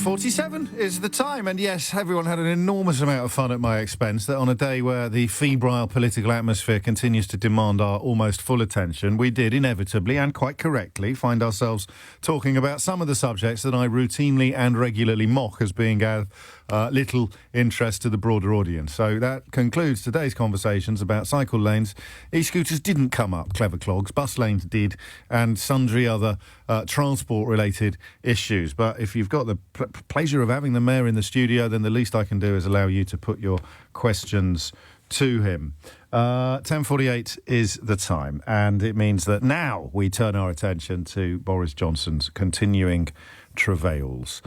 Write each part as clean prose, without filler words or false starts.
10:47 is the time, and yes, everyone had an enormous amount of fun at my expense. That on a day where the febrile political atmosphere continues to demand our almost full attention, we did inevitably and quite correctly find ourselves talking about some of the subjects that I routinely and regularly mock as being of little interest to the broader audience. So that concludes today's conversations about cycle lanes. E-scooters didn't come up, clever clogs. Bus lanes did, and sundry other transport-related issues. But if you've got the pleasure of having the Mayor in the studio, then the least I can do is allow you to put your questions to him. 10:48 is the time, and it means that now we turn our attention to Boris Johnson's continuing travails.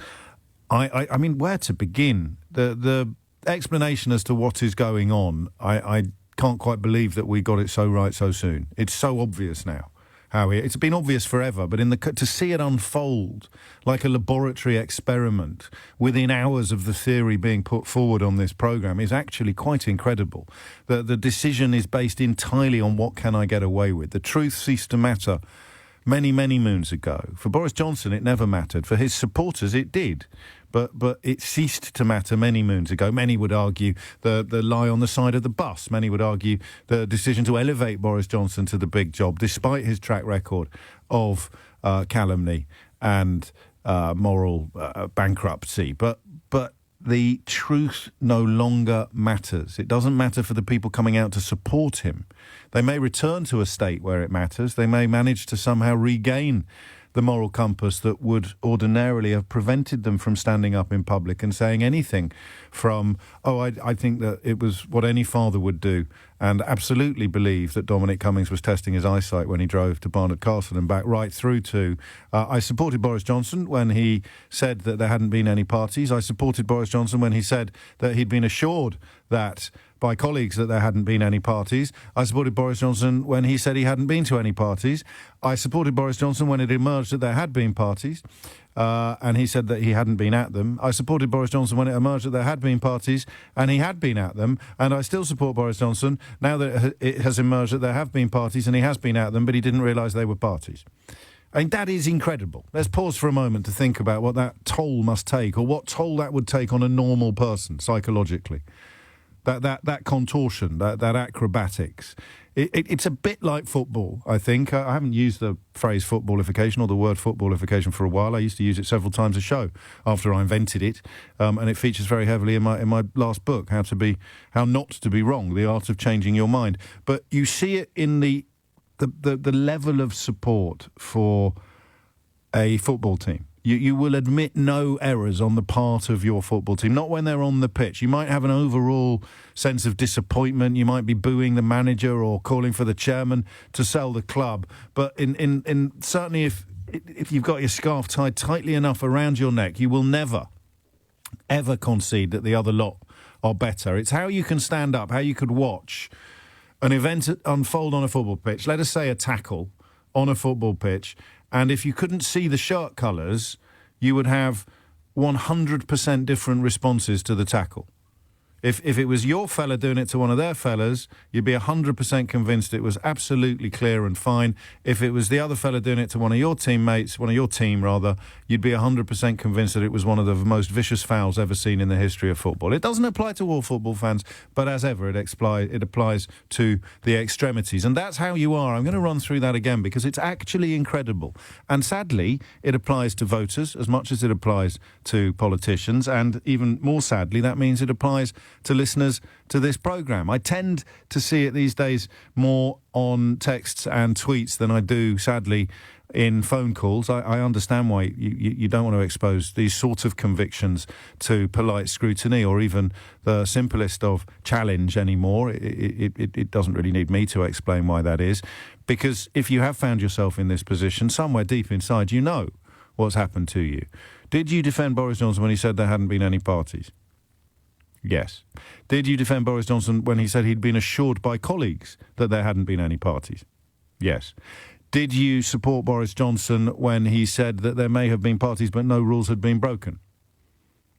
I mean, where to begin? The explanation as to what is going on, I can't quite believe that we got it so right so soon. It's so obvious now. It's been obvious forever, but to see it unfold like a laboratory experiment within hours of the theory being put forward on this programme is actually quite incredible. The decision is based entirely on what can I get away with. The truth ceased to matter many, many moons ago. For Boris Johnson, it never mattered. For his supporters, it did. But it ceased to matter many moons ago. Many would argue the lie on the side of the bus. Many would argue the decision to elevate Boris Johnson to the big job, despite his track record of calumny and moral bankruptcy. But the truth no longer matters. It doesn't matter for the people coming out to support him. They may return to a state where it matters. They may manage to somehow regain the moral compass that would ordinarily have prevented them from standing up in public and saying anything from, I think that it was what any father would do, and absolutely believe that Dominic Cummings was testing his eyesight when he drove to Barnard Castle and back, right through to I supported Boris Johnson when he said that there hadn't been any parties. I supported Boris Johnson when he said that he'd been assured that by colleagues that there hadn't been any parties. I supported Boris Johnson when he said he hadn't been to any parties. I supported Boris Johnson when it emerged that there had been parties, and he said that he hadn't been at them. I supported Boris Johnson when it emerged that there had been parties, and he had been at them. And I still support Boris Johnson now that it has emerged that there have been parties and he has been at them, but he didn't realise they were parties. I mean, that is incredible. Let's pause for a moment to think about what that toll must take, or what toll that would take on a normal person psychologically. That contortion, that acrobatics. It's a bit like football, I think. I haven't used the phrase footballification or the word footballification for a while. I used to use it several times a show after I invented it, and it features very heavily in my last book, How Not to Be Wrong, The Art of Changing Your Mind. But you see it in the level of support for a football team. You will admit no errors on the part of your football team, not when they're on the pitch. You might have an overall sense of disappointment. You might be booing the manager or calling for the chairman to sell the club. But in certainly if you've got your scarf tied tightly enough around your neck, you will never, ever concede that the other lot are better. It's how you can stand up, how you could watch an event unfold on a football pitch, let us say a tackle on a football pitch, and if you couldn't see the shirt colours, you would have 100% different responses to the tackle. If it was your fella doing it to one of their fellas, you'd be 100% convinced it was absolutely clear and fine. If it was the other fella doing it to one of your teammates, one of your team rather, you'd be 100% convinced that it was one of the most vicious fouls ever seen in the history of football. It doesn't apply to all football fans, but as ever, it applies to the extremities. And that's how you are. I'm going to run through that again because it's actually incredible. And sadly, it applies to voters as much as it applies to politicians. And even more sadly, that means it applies to listeners to this programme. I tend to see it these days more on texts and tweets than I do, sadly, in phone calls. I understand why you don't want to expose these sorts of convictions to polite scrutiny or even the simplest of challenge anymore. It doesn't really need me to explain why that is, because if you have found yourself in this position, somewhere deep inside you know what's happened to you. Did you defend Boris Johnson when he said there hadn't been any parties? Yes. Did you defend Boris Johnson when he said he'd been assured by colleagues that there hadn't been any parties? Yes. Did you support Boris Johnson when he said that there may have been parties but no rules had been broken?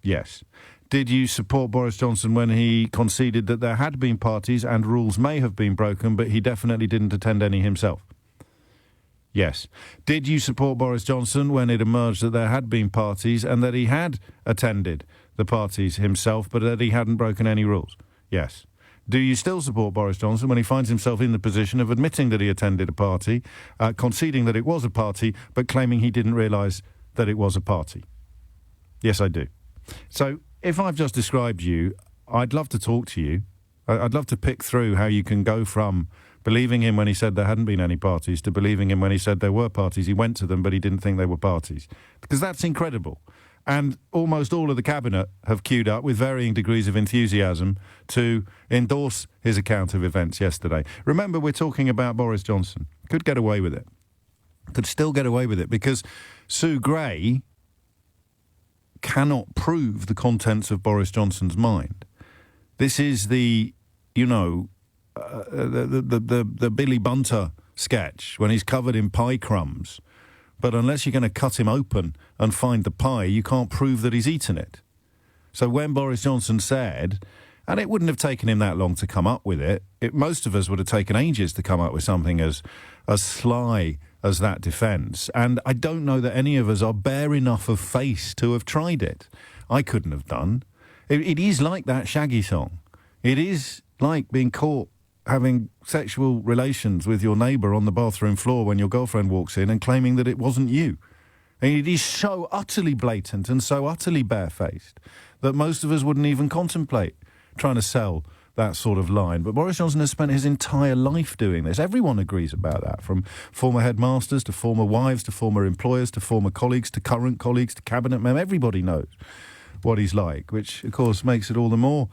Yes. Did you support Boris Johnson when he conceded that there had been parties and rules may have been broken, but he definitely didn't attend any himself? Yes. Did you support Boris Johnson when it emerged that there had been parties and that he had attended the parties himself, but that he hadn't broken any rules? Yes. Do you still support Boris Johnson when he finds himself in the position of admitting that he attended a party, conceding that it was a party, but claiming he didn't realise that it was a party? Yes, I do. So if I've just described you, I'd love to talk to you. I'd love to pick through how you can go from believing him when he said there hadn't been any parties to believing him when he said there were parties. He went to them, but he didn't think they were parties. Because that's incredible. And almost all of the Cabinet have queued up with varying degrees of enthusiasm to endorse his account of events yesterday. Remember, we're talking about Boris Johnson. Could get away with it. Could still get away with it because Sue Gray cannot prove the contents of Boris Johnson's mind. This is the Billy Bunter sketch when he's covered in pie crumbs. But unless you're going to cut him open and find the pie, you can't prove that he's eaten it. So when Boris Johnson said, and it wouldn't have taken him that long to come up with it, most of us would have taken ages to come up with something as sly as that defence. And I don't know that any of us are bare enough of face to have tried it. I couldn't have done. It is like that Shaggy song. It is like being caught having sexual relations with your neighbour on the bathroom floor when your girlfriend walks in and claiming that it wasn't you. And it is so utterly blatant and so utterly barefaced that most of us wouldn't even contemplate trying to sell that sort of line. But Boris Johnson has spent his entire life doing this. Everyone agrees about that, from former headmasters to former wives to former employers to former colleagues to current colleagues to cabinet members. Everybody knows what he's like, which, of course, makes it all the more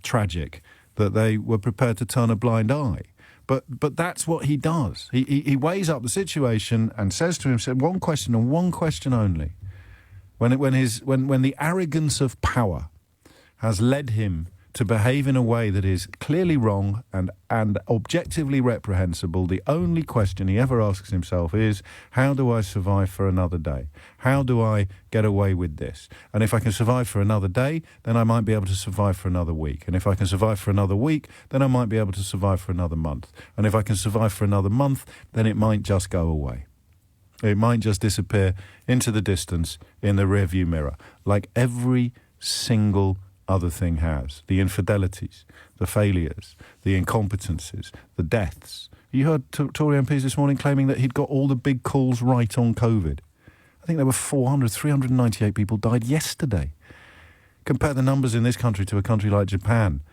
tragic that they were prepared to turn a blind eye. But that's what he does. He weighs up the situation and says to himself one question and one question only. When the arrogance of power has led him to behave in a way that is clearly wrong and objectively reprehensible, the only question he ever asks himself is, how do I survive for another day? How do I get away with this? And if I can survive for another day, then I might be able to survive for another week. And if I can survive for another week, then I might be able to survive for another month. And if I can survive for another month, then it might just go away. It might just disappear into the distance in the rearview mirror, like every single other thing has. The infidelities, the failures, the incompetencies, the deaths. You heard Tory MPs this morning claiming that he'd got all the big calls right on COVID. I think there were 398 people died yesterday. Compare the numbers in this country to a country like Japan,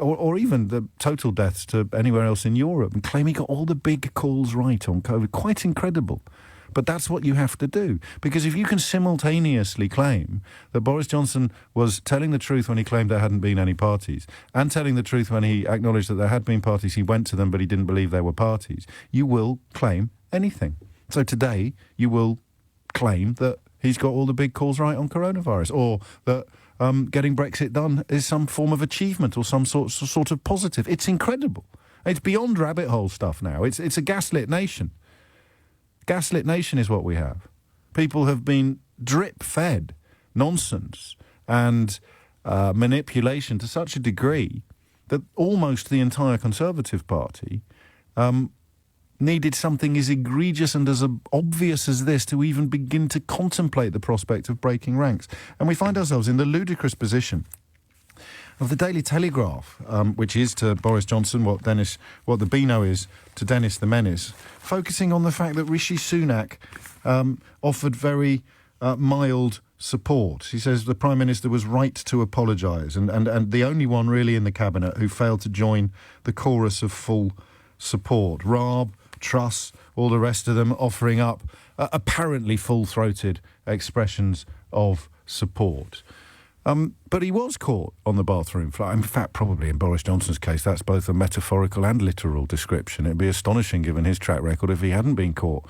or even the total deaths to anywhere else in Europe, and claim he got all the big calls right on COVID. Quite incredible. But that's what you have to do. Because if you can simultaneously claim that Boris Johnson was telling the truth when he claimed there hadn't been any parties, and telling the truth when he acknowledged that there had been parties, he went to them but he didn't believe there were parties, you will claim anything. So today you will claim that he's got all the big calls right on coronavirus, or that getting Brexit done is some form of achievement or some sort of positive. It's incredible. It's beyond rabbit hole stuff now. It's a gaslit nation. Gaslit nation is what we have. People have been drip-fed nonsense and manipulation to such a degree that almost the entire Conservative Party needed something as egregious and as obvious as this to even begin to contemplate the prospect of breaking ranks. And we find ourselves in the ludicrous position of the Daily Telegraph, which is to Boris Johnson what the Beano is to Dennis the Menace, focusing on the fact that Rishi Sunak offered very mild support. He says the Prime Minister was right to apologise, and the only one really in the Cabinet who failed to join the chorus of full support. Raab, Truss, all the rest of them offering up apparently full-throated expressions of support. But he was caught on the bathroom floor. In fact, probably in Boris Johnson's case, that's both a metaphorical and literal description. It'd be astonishing, given his track record, if he hadn't been caught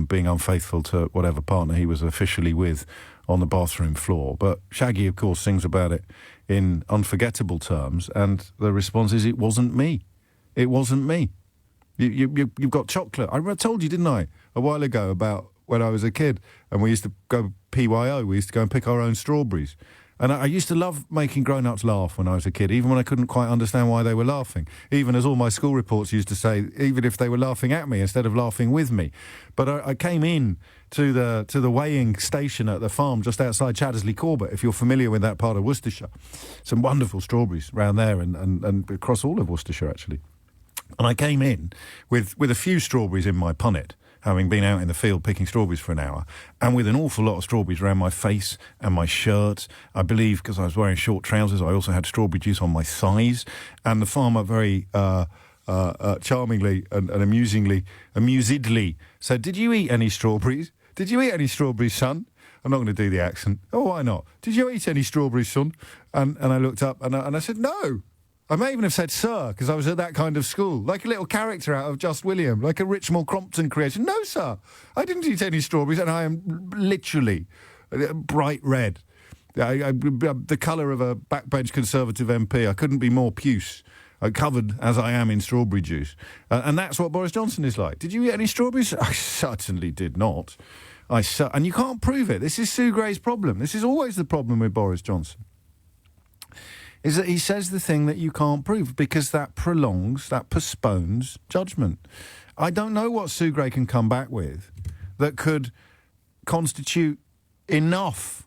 being unfaithful to whatever partner he was officially with on the bathroom floor. But Shaggy, of course, sings about it in unforgettable terms, and the response is, it wasn't me. It wasn't me. You've got chocolate. I told you, didn't I, a while ago about when I was a kid and we used to go PYO, we used to go and pick our own strawberries. And I used to love making grown-ups laugh when I was a kid, even when I couldn't quite understand why they were laughing. Even as all my school reports used to say, even if they were laughing at me instead of laughing with me. But I came in to the weighing station at the farm just outside Chaddesley Corbett, if you're familiar with that part of Worcestershire. Some wonderful strawberries around there and across all of Worcestershire, actually. And I came in with a few strawberries in my punnet, having been out in the field picking strawberries for an hour, and with an awful lot of strawberries around my face and my shirt. I believe, because I was wearing short trousers, I also had strawberry juice on my thighs. And the farmer very charmingly and amusedly said, "Did you eat any strawberries? Did you eat any strawberries, son?" I'm not going to do the accent. "Oh, why not? Did you eat any strawberries, son?" And I looked up and I said, "No." I may even have said "sir," because I was at that kind of school, like a little character out of Just William, like a Richmond Crompton creation. "No, sir, I didn't eat any strawberries," and I am literally bright red, the colour of a backbench Conservative MP. I couldn't be more puce, covered as I am in strawberry juice. And that's what Boris Johnson is like. "Did you eat any strawberries?" I certainly did not. And you can't prove it. This is Sue Gray's problem. This is always the problem with Boris Johnson, is that he says the thing that you can't prove, because that postpones judgment. I don't know what Sue Gray can come back with that could constitute enough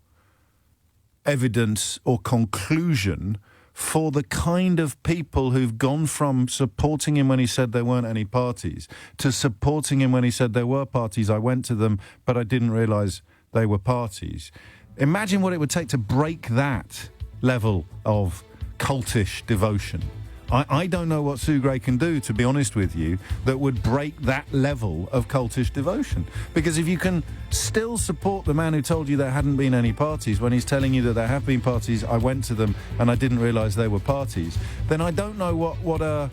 evidence or conclusion for the kind of people who've gone from supporting him when he said there weren't any parties to supporting him when he said there were parties. I went to them, but I didn't realise they were parties. Imagine what it would take to break that level of cultish devotion. I don't know what Sue Gray can do, to be honest with you, that would break that level of cultish devotion. Because if you can still support the man who told you there hadn't been any parties when he's telling you that there have been parties, I went to them and I didn't realise they were parties, then I don't know what a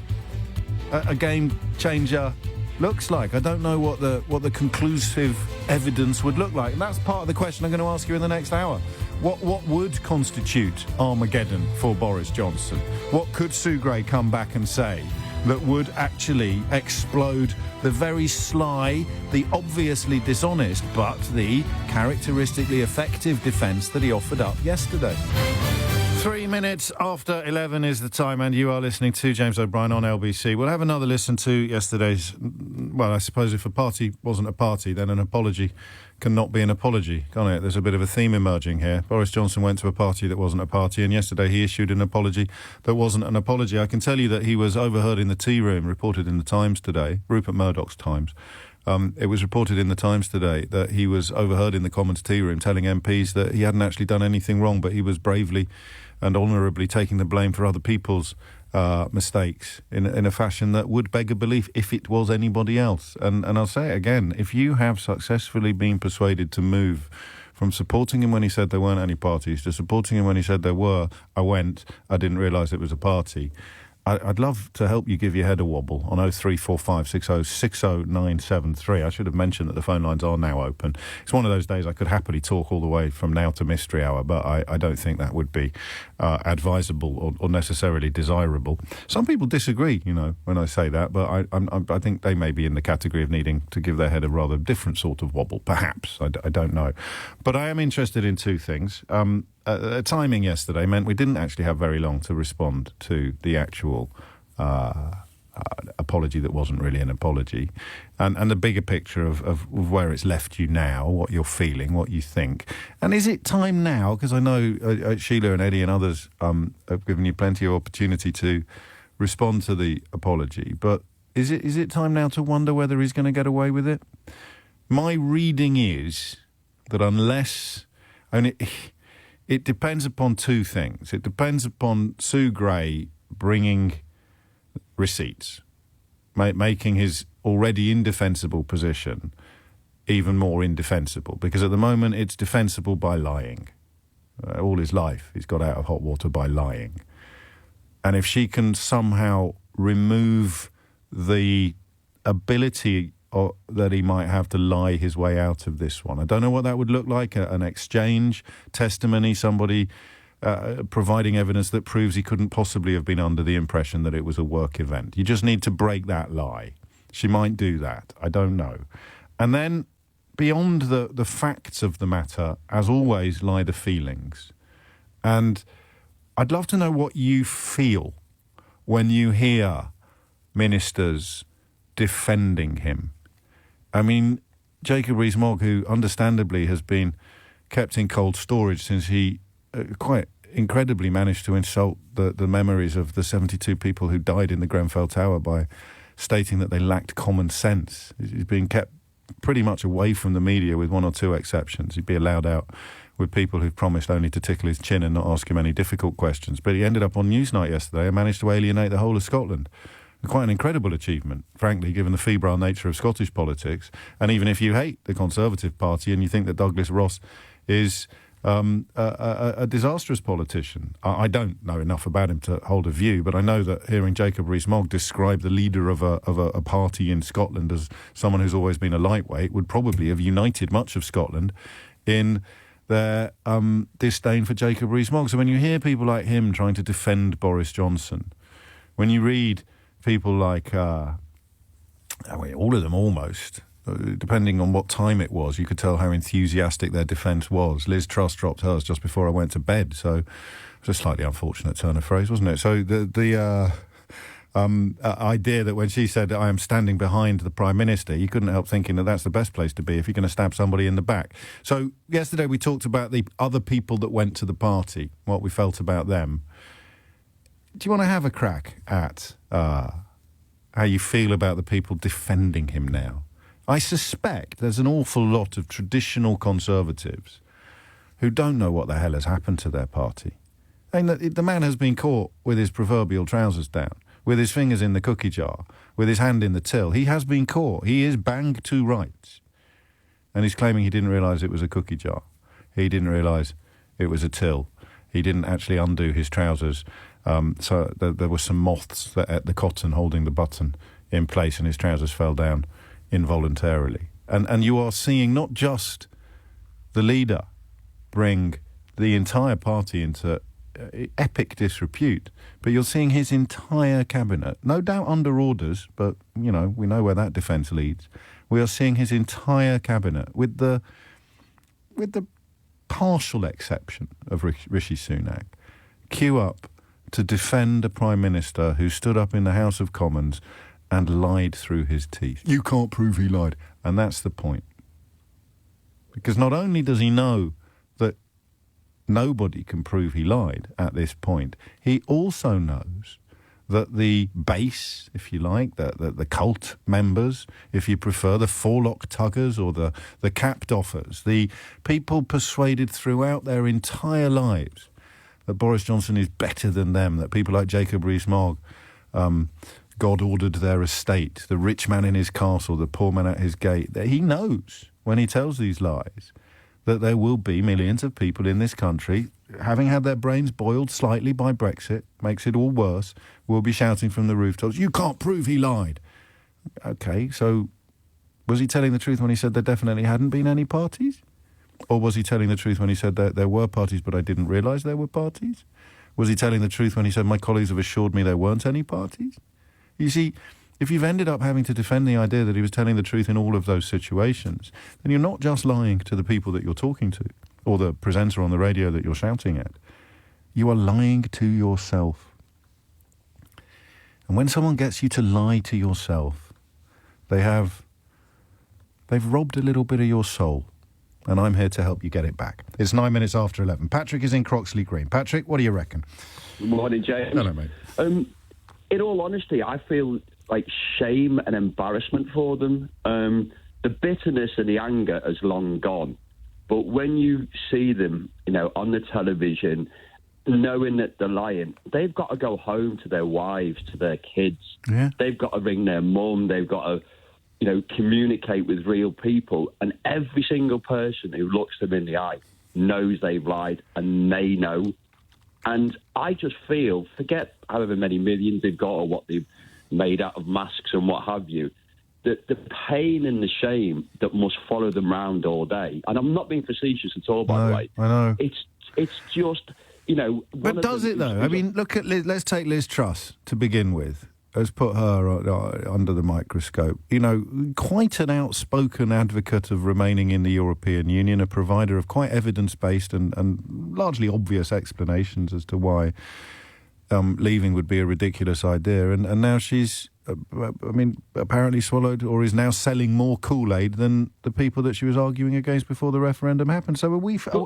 game changer looks like. I don't know what the conclusive evidence would look like. And that's part of the question I'm going to ask you in the next hour. What would constitute Armageddon for Boris Johnson? What could Sue Gray come back and say that would actually explode the very sly, the obviously dishonest, but the characteristically effective defence that he offered up yesterday? 3 minutes after 11 is the time, and you are listening to James O'Brien on LBC. We'll have another listen to yesterday's... Well, I suppose if a party wasn't a party, then an apology can not be an apology, can't it? There's a bit of a theme emerging here. Boris Johnson went to a party that wasn't a party, and yesterday he issued an apology that wasn't an apology. I can tell you that he was overheard in the tea room, reported in the Times today, Rupert Murdoch's Times. It was reported in the Times today that he was overheard in the Commons tea room telling MPs that he hadn't actually done anything wrong, but he was bravely and honourably taking the blame for other people's mistakes in a fashion that would beg a belief if it was anybody else. And I'll say it again, if you have successfully been persuaded to move from supporting him when he said there weren't any parties to supporting him when he said there were, I didn't realise it was a party, I'd love to help you give your head a wobble on 03456060973. I should have mentioned that the phone lines are now open. It's one of those days I could happily talk all the way from now to mystery hour, but I don't think that would be advisable or necessarily desirable. Some people disagree, when I say that, but I think they may be in the category of needing to give their head a rather different sort of wobble, perhaps. I don't know. But I am interested in two things. Timing yesterday meant we didn't actually have very long to respond to the actual apology that wasn't really an apology, and the bigger picture of where it's left you now, what you're feeling, what you think. And is it time now, because I know Sheila and Eddie and others have given you plenty of opportunity to respond to the apology, but is it time now to wonder whether he's going to get away with it? My reading is that unless... It depends upon two things. It depends upon Sue Gray bringing receipts, making his already indefensible position even more indefensible, because at the moment it's defensible by lying. All his life he's got out of hot water by lying. And if she can somehow remove the ability that he might have to lie his way out of this one. I don't know what that would look like, an exchange, testimony, somebody providing evidence that proves he couldn't possibly have been under the impression that it was a work event. You just need to break that lie. She might do that. I don't know. And then beyond the facts of the matter, as always, lie the feelings. And I'd love to know what you feel when you hear ministers defending him. I mean, Jacob Rees-Mogg, who understandably has been kept in cold storage since he quite incredibly managed to insult the memories of the 72 people who died in the Grenfell Tower by stating that they lacked common sense. He's been kept pretty much away from the media with one or two exceptions. He'd be allowed out with people who've promised only to tickle his chin and not ask him any difficult questions. But he ended up on Newsnight yesterday and managed to alienate the whole of Scotland. Quite an incredible achievement, frankly, given the febrile nature of Scottish politics. And even if you hate the Conservative Party and you think that Douglas Ross is a disastrous politician, I don't know enough about him to hold a view, but I know that hearing Jacob Rees-Mogg describe the leader of a party in Scotland as someone who's always been a lightweight would probably have united much of Scotland in their disdain for Jacob Rees-Mogg. So when you hear people like him trying to defend Boris Johnson, when you read people like, all of them almost, depending on what time it was, you could tell how enthusiastic their defence was. Liz Truss dropped hers just before I went to bed, so it was a slightly unfortunate turn of phrase, wasn't it? So the idea that when she said, I am standing behind the Prime Minister, you couldn't help thinking that that's the best place to be if you're going to stab somebody in the back. So yesterday we talked about the other people that went to the party, what we felt about them. Do you want to have a crack at how you feel about the people defending him now? I suspect there's an awful lot of traditional Conservatives who don't know what the hell has happened to their party. I mean, the man has been caught with his proverbial trousers down, with his fingers in the cookie jar, with his hand in the till. He has been caught. He is banged to rights. And he's claiming he didn't realise it was a cookie jar. He didn't realise it was a till. He didn't actually undo his trousers. So there were some moths that at the cotton holding the button in place, and his trousers fell down involuntarily. And you are seeing not just the leader bring the entire party into epic disrepute, but you're seeing his entire cabinet, no doubt under orders, but, you know, we know where that defence leads. We are seeing his entire cabinet, with the partial exception of Rishi Sunak, queue up to defend a Prime Minister who stood up in the House of Commons and lied through his teeth. You can't prove he lied. And that's the point. Because not only does he know that nobody can prove he lied at this point, he also knows that the base, if you like, the cult members, if you prefer, the forelock tuggers or the capped offers, the people persuaded throughout their entire lives that Boris Johnson is better than them, that people like Jacob Rees-Mogg, God ordered their estate, the rich man in his castle, the poor man at his gate, that he knows when he tells these lies that there will be millions of people in this country, having had their brains boiled slightly by Brexit, makes it all worse, will be shouting from the rooftops, you can't prove he lied. Okay, so was he telling the truth when he said there definitely hadn't been any parties? Or was he telling the truth when he said that there were parties but I didn't realise there were parties? Was he telling the truth when he said my colleagues have assured me there weren't any parties? You see, if you've ended up having to defend the idea that he was telling the truth in all of those situations, then you're not just lying to the people that you're talking to or the presenter on the radio that you're shouting at. You are lying to yourself. And when someone gets you to lie to yourself, they've robbed a little bit of your soul. And I'm here to help you get it back. It's 9 minutes after 11. Patrick is in Croxley Green. Patrick, what do you reckon? Good morning, James. Hello, mate. In all honesty, I feel like shame and embarrassment for them. The bitterness and the anger has long gone. But when you see them, you know, on the television, knowing that they're lying, they've got to go home to their wives, to their kids. Yeah. They've got to ring their mum. They've got to, you know, communicate with real people. And every single person who looks them in the eye knows they've lied, and they know. And I just feel, forget however many millions they've got or what they've made out of masks and what have you, that the pain and the shame that must follow them round all day. And I'm not being facetious at all, by the way. I know. It's just, you know... But does it, though? I mean, look at let's take Liz Truss to begin with. has put her under the microscope. You know, quite an outspoken advocate of remaining in the European Union, a provider of quite evidence-based and largely obvious explanations as to why leaving would be a ridiculous idea. And now she's, apparently swallowed or is now selling more Kool-Aid than the people that she was arguing against before the referendum happened. So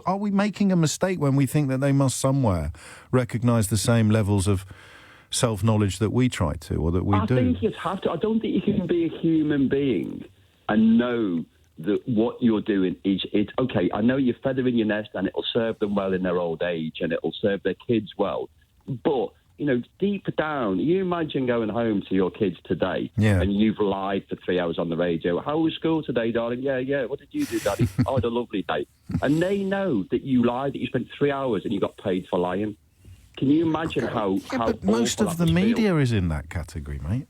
are we making a mistake when we think that they must somewhere recognise the same levels of self-knowledge that we try to, or that we do? I think you have to. I don't think you can be a human being and know that what you're doing is, okay, I know you're feathering your nest and it'll serve them well in their old age and it'll serve their kids well, but you know, deep down, you imagine going home to your kids today and you've lied for 3 hours on the radio. How was school today, darling? Yeah. What did you do, Daddy? I had a lovely day. And they know that you lied, that you spent 3 hours and you got paid for lying. Can you imagine how but most of the media is in that category, mate.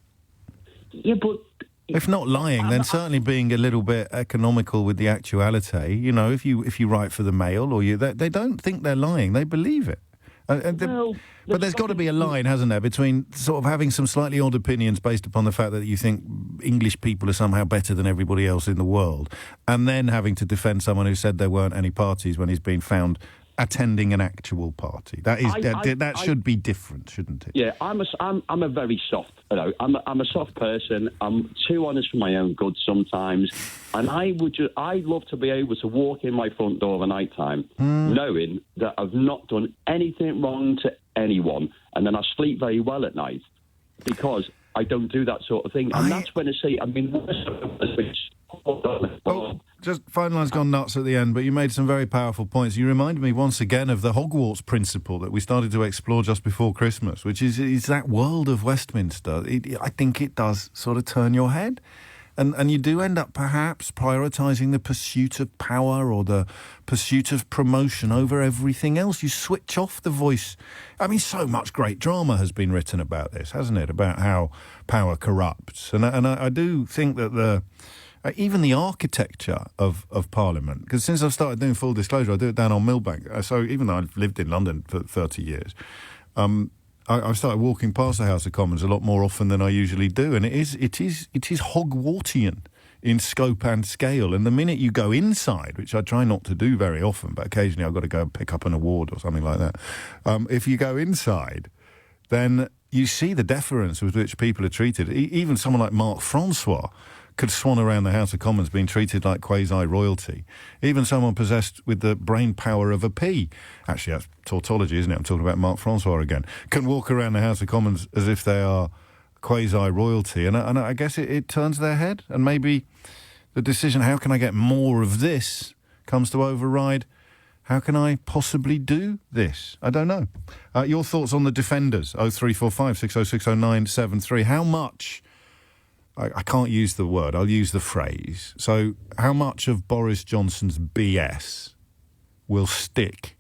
Yeah, but... If not lying, then certainly being a little bit economical with the actuality. You know, if you write for the Mail or they don't think they're lying, they believe it. But there's got to be a line, hasn't there, between sort of having some slightly odd opinions based upon the fact that you think English people are somehow better than everybody else in the world, and then having to defend someone who said there weren't any parties when he's been found attending an actual party. That should be different, shouldn't it? Yeah, I'm a very soft. I'm a soft person. I'm too honest for my own good sometimes, and I'd love to be able to walk in my front door at night time, knowing that I've not done anything wrong to anyone, and then I sleep very well at night because I don't do that sort of thing. And that's when I say, just phone line's gone nuts at the end, but you made some very powerful points. You reminded me once again of the Hogwarts principle that we started to explore just before Christmas, which is that world of Westminster. I think it does sort of turn your head. And you do end up perhaps prioritising the pursuit of power or the pursuit of promotion over everything else. You switch off the voice. I mean, so much great drama has been written about this, hasn't it? About how power corrupts. And I do think that even the architecture of Parliament, because since I've started doing full disclosure, I do it down on Millbank. So even though I've lived in London for 30 years, I've started walking past the House of Commons a lot more often than I usually do, and it is Hogwartian in scope and scale. And the minute you go inside, which I try not to do very often, but occasionally I've got to go and pick up an award or something like that. If you go inside, then you see the deference with which people are treated. Even someone like Mark Francois could swan around the House of Commons being treated like quasi-royalty. Even someone possessed with the brain power of a pea, actually that's tautology, isn't it? I'm talking about Mark Francois again, can walk around the House of Commons as if they are quasi-royalty. And I guess it turns their head, and maybe the decision, how can I get more of this, comes to override, how can I possibly do this? I don't know. Your thoughts on the defenders, 0345 6060973. How much... I can't use the word, I'll use the phrase. So how much of Boris Johnson's BS will stick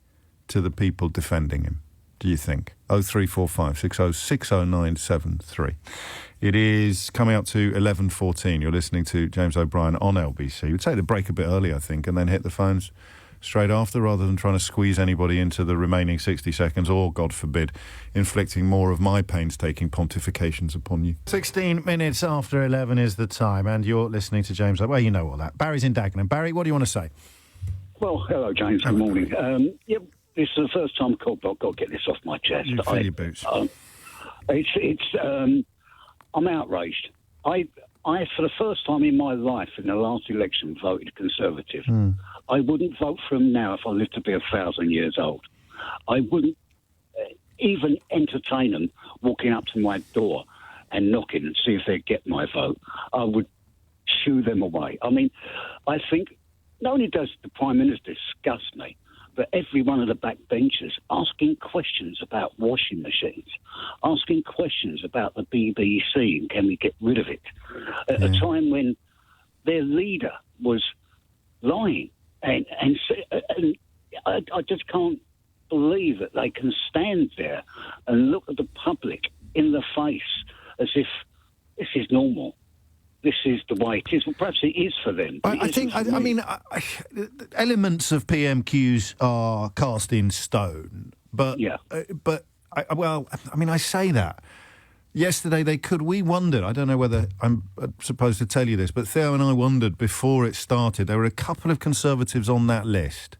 to the people defending him, do you think? 0345 6060973. It is coming up to 11:14. You're listening to James O'Brien on LBC. We'd take the break a bit early, I think, and then hit the phones straight after, rather than trying to squeeze anybody into the remaining 60 seconds or, God forbid, inflicting more of my painstaking pontifications upon you. 16 minutes after 11 is the time, and you're listening to James. Well, you know all that. Barry's in Dagenham. Barry, what do you want to say? Well, hello, James. Good morning. This is the first time I've got to get this off my chest. You fill your boots. I'm outraged. I, for the first time in my life, in the last election, voted Conservative. I wouldn't vote for him now if I lived to be 1,000 years old. I wouldn't even entertain them walking up to my door and knocking and see if they'd get my vote. I would shoo them away. I mean, I think not only does the Prime Minister disgust me, but every one of the backbenchers asking questions about washing machines, asking questions about the BBC and can we get rid of it, at a time when their leader was lying. And I just can't believe that they can stand there and look at the public in the face as if this is normal. This is the way it is. Well, perhaps it is for them. I mean, elements of PMQs are cast in stone. But, I say that. Yesterday they could. We wondered, I don't know whether I'm supposed to tell you this, but Theo and I wondered before it started, there were a couple of Conservatives on that list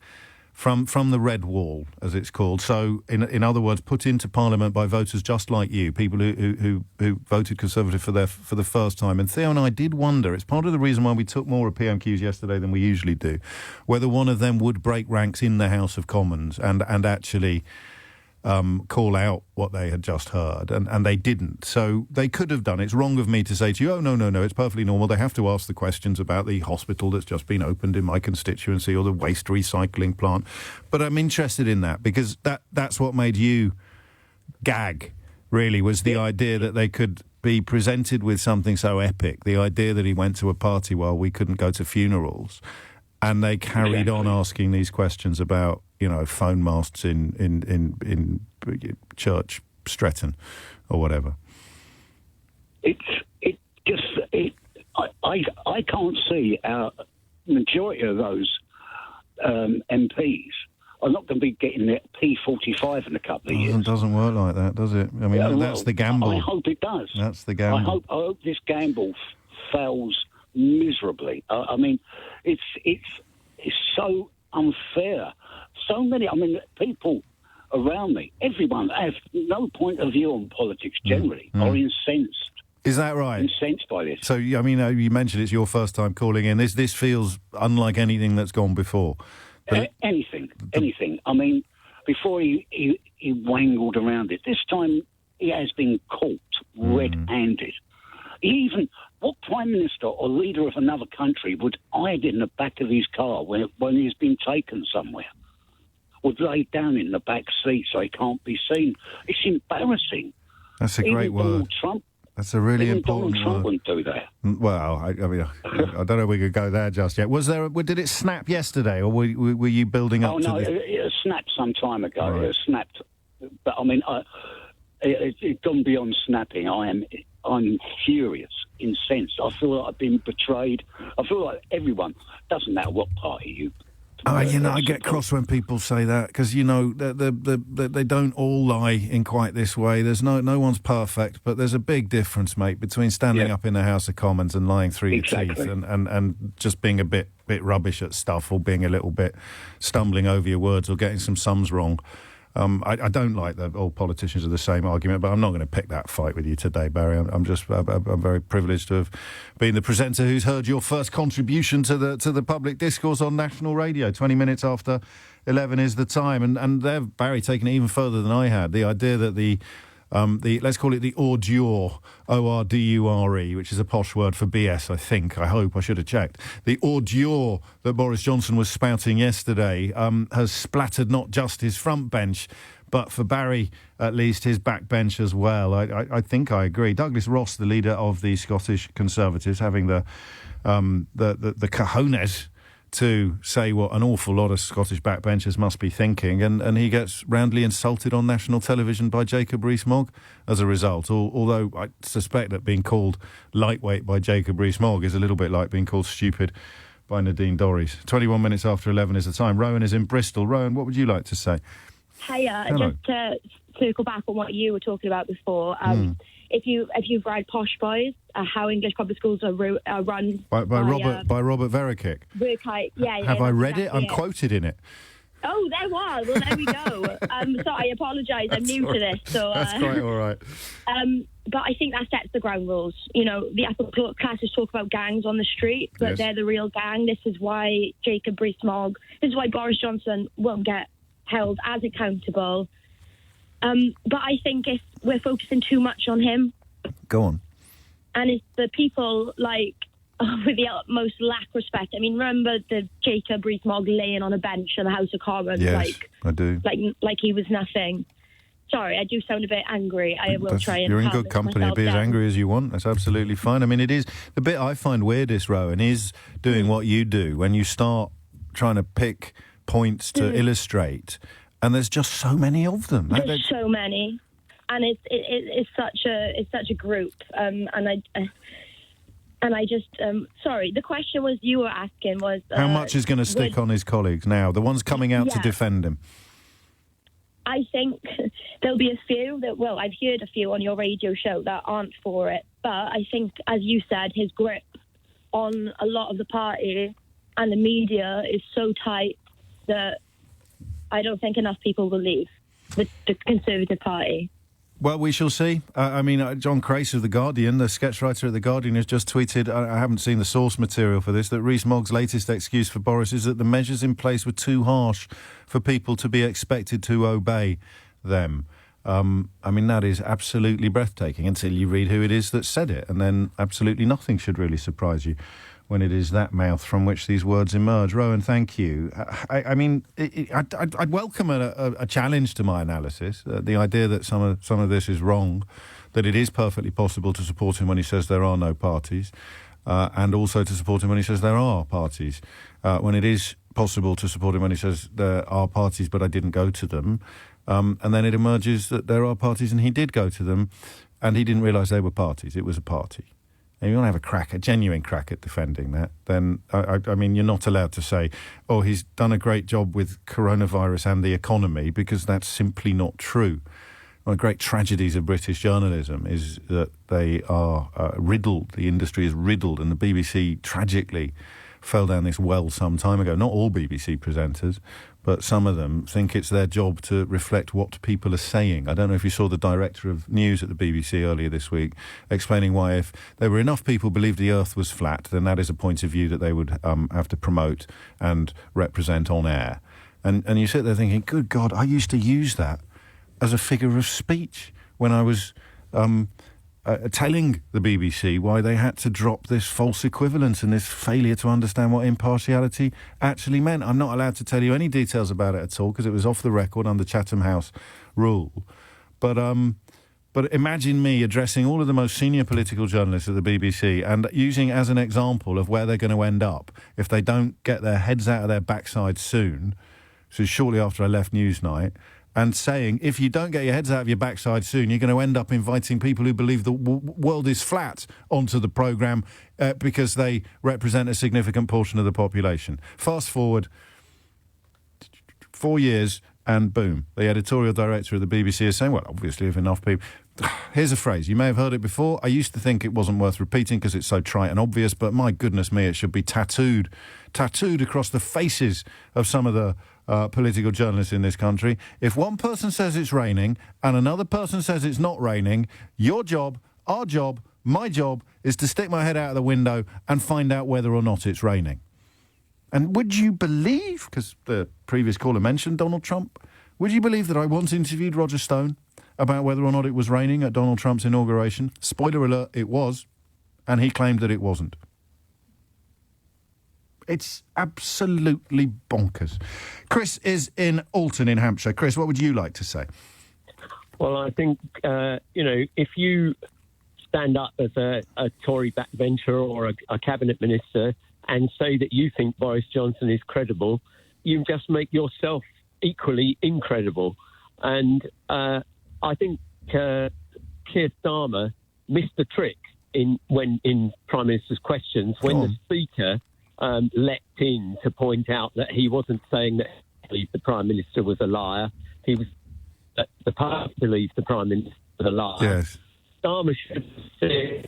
from the Red Wall, as it's called. So, in other words, put into Parliament by voters just like you, people who voted Conservative for the first time. And Theo and I did wonder, it's part of the reason why we took more of PMQs yesterday than we usually do, whether one of them would break ranks in the House of Commons and actually call out what they had just heard, and they didn't. So they could have done. It's wrong of me to say to you, oh, no, it's perfectly normal. They have to ask the questions about the hospital that's just been opened in my constituency or the waste recycling plant. But I'm interested in that because that's what made you gag, really, was the idea that they could be presented with something so epic, the idea that he went to a party while we couldn't go to funerals, and they carried on asking these questions about, phone masts in Church Stretton or whatever. I can't see our majority of those MPs are not going to be getting their P45 in a couple of years. It doesn't work like that, does it? I mean, that's the gamble. I hope it does. That's the gamble. I hope this gamble fails miserably. I mean, it's so unfair. So many, people around me, everyone has no point of view on politics generally, are incensed. Is that right? Incensed by this. So, you mentioned it's your first time calling in. This feels unlike anything that's gone before. Anything. I mean, before he wangled around it, this time he has been caught red-handed. What Prime Minister or leader of another country would hide in the back of his car when he's been taken somewhere? Would lay down in the back seat so he can't be seen? It's embarrassing. That's a great word. Donald Trump, that's a really important Donald Trump word. wouldn't do that. Well, I don't know if we could go there just yet. Did it snap yesterday, or were you building up to no, this? it snapped some time ago. Right. It snapped. But, it's gone beyond snapping. I'm furious, incensed. I feel like I've been betrayed. I feel like everyone, doesn't matter what party you... I get cross when people say that because, they don't all lie in quite this way. There's no one's perfect, but there's a big difference, mate, between standing up in the House of Commons and lying through your teeth and just being a bit rubbish at stuff or being a little bit stumbling over your words or getting some sums wrong. I don't like that all politicians are the same argument, but I'm not going to pick that fight with you today, Barry. I'm very privileged to have been the presenter who's heard your first contribution to the public discourse on national radio. 20 minutes after 11 is the time, and they've, Barry, taken it even further than I had. The idea that the let's call it the ordure, O-R-D-U-R-E, which is a posh word for BS, I hope, I should have checked. The ordure that Boris Johnson was spouting yesterday has splattered not just his front bench, but for Barry, at least, his back bench as well. I think I agree. Douglas Ross, the leader of the Scottish Conservatives, having the cojones to say what an awful lot of Scottish backbenchers must be thinking, and he gets roundly insulted on national television by Jacob Rees-Mogg as a result, although I suspect that being called lightweight by Jacob Rees-Mogg is a little bit like being called stupid by Nadine Dorries. 21 minutes after 11 is the time. Rowan is in Bristol. Rowan, what would you like to say? Hiya, Hello. just to circle back on what you were talking about before, if you've read Posh Boys, how English public schools are run by Robert Verekick. Have I read it? I'm quoted in it. Oh, there was. Well, there we go. So I apologise. I'm new to this. So that's quite all right. But I think that sets the ground rules. The upper classes talk about gangs on the street, but they're the real gang. This is why Jacob Rees-Mogg, this is why Boris Johnson won't get held as accountable. But I think if we're focusing too much on him... Go on. And it's the people, with the utmost lack of respect. I mean, remember the Jacob Rees-Mogg laying on a bench in the House of Commons? Yes, I do. Like he was nothing. Sorry, I do sound a bit angry. I will try and... You're in good company. Be as angry as you want. That's absolutely fine. I mean, it is... The bit I find weirdest, Rowan, is doing what you do when you start trying to pick points to illustrate... And there's just so many of them. There's so many, and it's such a group. And I just sorry. The question was you were asking was how much is going to stick on his colleagues now? The ones coming out to defend him. I think there'll be a few that, well, I've heard a few on your radio show that aren't for it. But I think, as you said, his grip on a lot of the party and the media is so tight that I don't think enough people will leave the Conservative Party. Well, we shall see. John Crace of The Guardian, the sketch writer at The Guardian, has just tweeted, I haven't seen the source material for this, that Rees-Mogg's latest excuse for Boris is that the measures in place were too harsh for people to be expected to obey them. That is absolutely breathtaking until you read who it is that said it, and then absolutely nothing should really surprise you when it is that mouth from which these words emerge. Rowan, thank you. I'd welcome a challenge to my analysis, the idea that some of this is wrong, that it is perfectly possible to support him when he says there are no parties, and also to support him when he says there are parties, when it is possible to support him when he says there are parties but I didn't go to them, and then it emerges that there are parties and he did go to them and he didn't realise they were parties. It was a party. If you want to have a genuine crack at defending that, then, you're not allowed to say, oh, he's done a great job with coronavirus and the economy, because that's simply not true. One of the great tragedies of British journalism is that they are riddled, the industry is riddled, and the BBC tragically fell down this well some time ago. Not all BBC presenters, but some of them think it's their job to reflect what people are saying. I don't know if you saw the director of news at the BBC earlier this week explaining why if there were enough people who believed the earth was flat, then that is a point of view that they would have to promote and represent on air. And you sit there thinking, good God, I used to use that as a figure of speech when I was telling the BBC why they had to drop this false equivalence and this failure to understand what impartiality actually meant. I'm not allowed to tell you any details about it at all because it was off the record under Chatham House rule. But imagine me addressing all of the most senior political journalists at the BBC and using as an example of where they're going to end up if they don't get their heads out of their backside soon, so shortly after I left Newsnight, and saying, if you don't get your heads out of your backside soon, you're going to end up inviting people who believe the world is flat onto the programme because they represent a significant portion of the population. Fast forward 4 years and boom, the editorial director of the BBC is saying, well, obviously if enough people... Here's a phrase, you may have heard it before. I used to think it wasn't worth repeating because it's so trite and obvious, but my goodness me, it should be tattooed across the faces of some of the political journalists in this country. If one person says it's raining and another person says it's not raining, your job, our job, my job is to stick my head out of the window and find out whether or not it's raining. And would you believe, because the previous caller mentioned Donald Trump, would you believe that I once interviewed Roger Stone about whether or not it was raining at Donald Trump's inauguration? Spoiler alert, it was, and he claimed that it wasn't. It's absolutely bonkers. Chris is in Alton in Hampshire. Chris, what would you like to say? Well, I think, if you stand up as a Tory backbencher or a cabinet minister and say that you think Boris Johnson is credible, you just make yourself equally incredible. And I think Keir Starmer missed the trick in Prime Minister's questions when the Speaker leapt in to point out that he wasn't saying that he believed the Prime Minister was a liar. He was the party believed the Prime Minister was a liar. Yes. Starmer should say,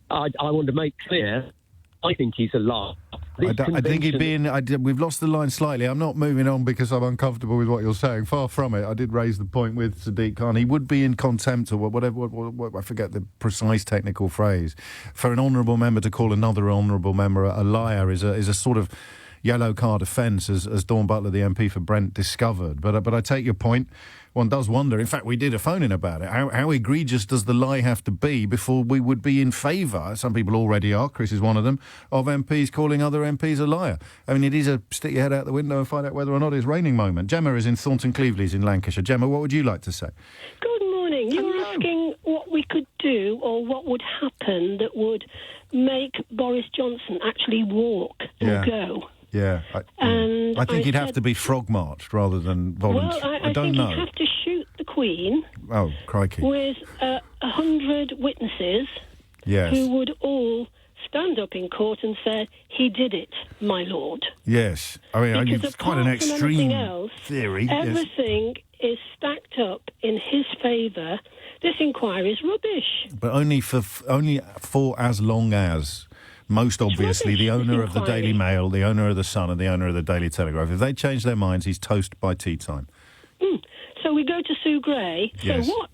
I want to make clear, I think he's a liar. I think he'd be in... we've lost the line slightly. I'm not moving on because I'm uncomfortable with what you're saying. Far from it. I did raise the point with Sadiq Khan. He would be in contempt or whatever, I forget the precise technical phrase. For an honourable member to call another honourable member a liar is a sort of yellow card offence, as Dawn Butler, the MP for Brent, discovered. But I take your point. One does wonder. In fact, we did a phone-in about it. How egregious does the lie have to be before we would be in favour, some people already are, Chris is one of them, of MPs calling other MPs a liar? I mean, it is a stick your head out the window and find out whether or not it's raining moment. Gemma is in Thornton Cleveley's in Lancashire. Gemma, what would you like to say? Good morning. You were asking what we could do or what would happen that would make Boris Johnson actually walk and go. Yeah, I think he'd have to be frog-marched rather than voluntary. Well, I don't know. He'd have to shoot the Queen. Oh, crikey. With 100 witnesses who would all stand up in court and say, he did it, my lord. Yes. I mean, it's quite an extreme theory. Everything is stacked up in his favour, this inquiry is rubbish. But only for as long as, most obviously, the owner of the Daily Mail, the owner of the Sun, and the owner of the Daily Telegraph, if they change their minds, he's toast by tea time. So we go to Sue Gray. Yes. So what?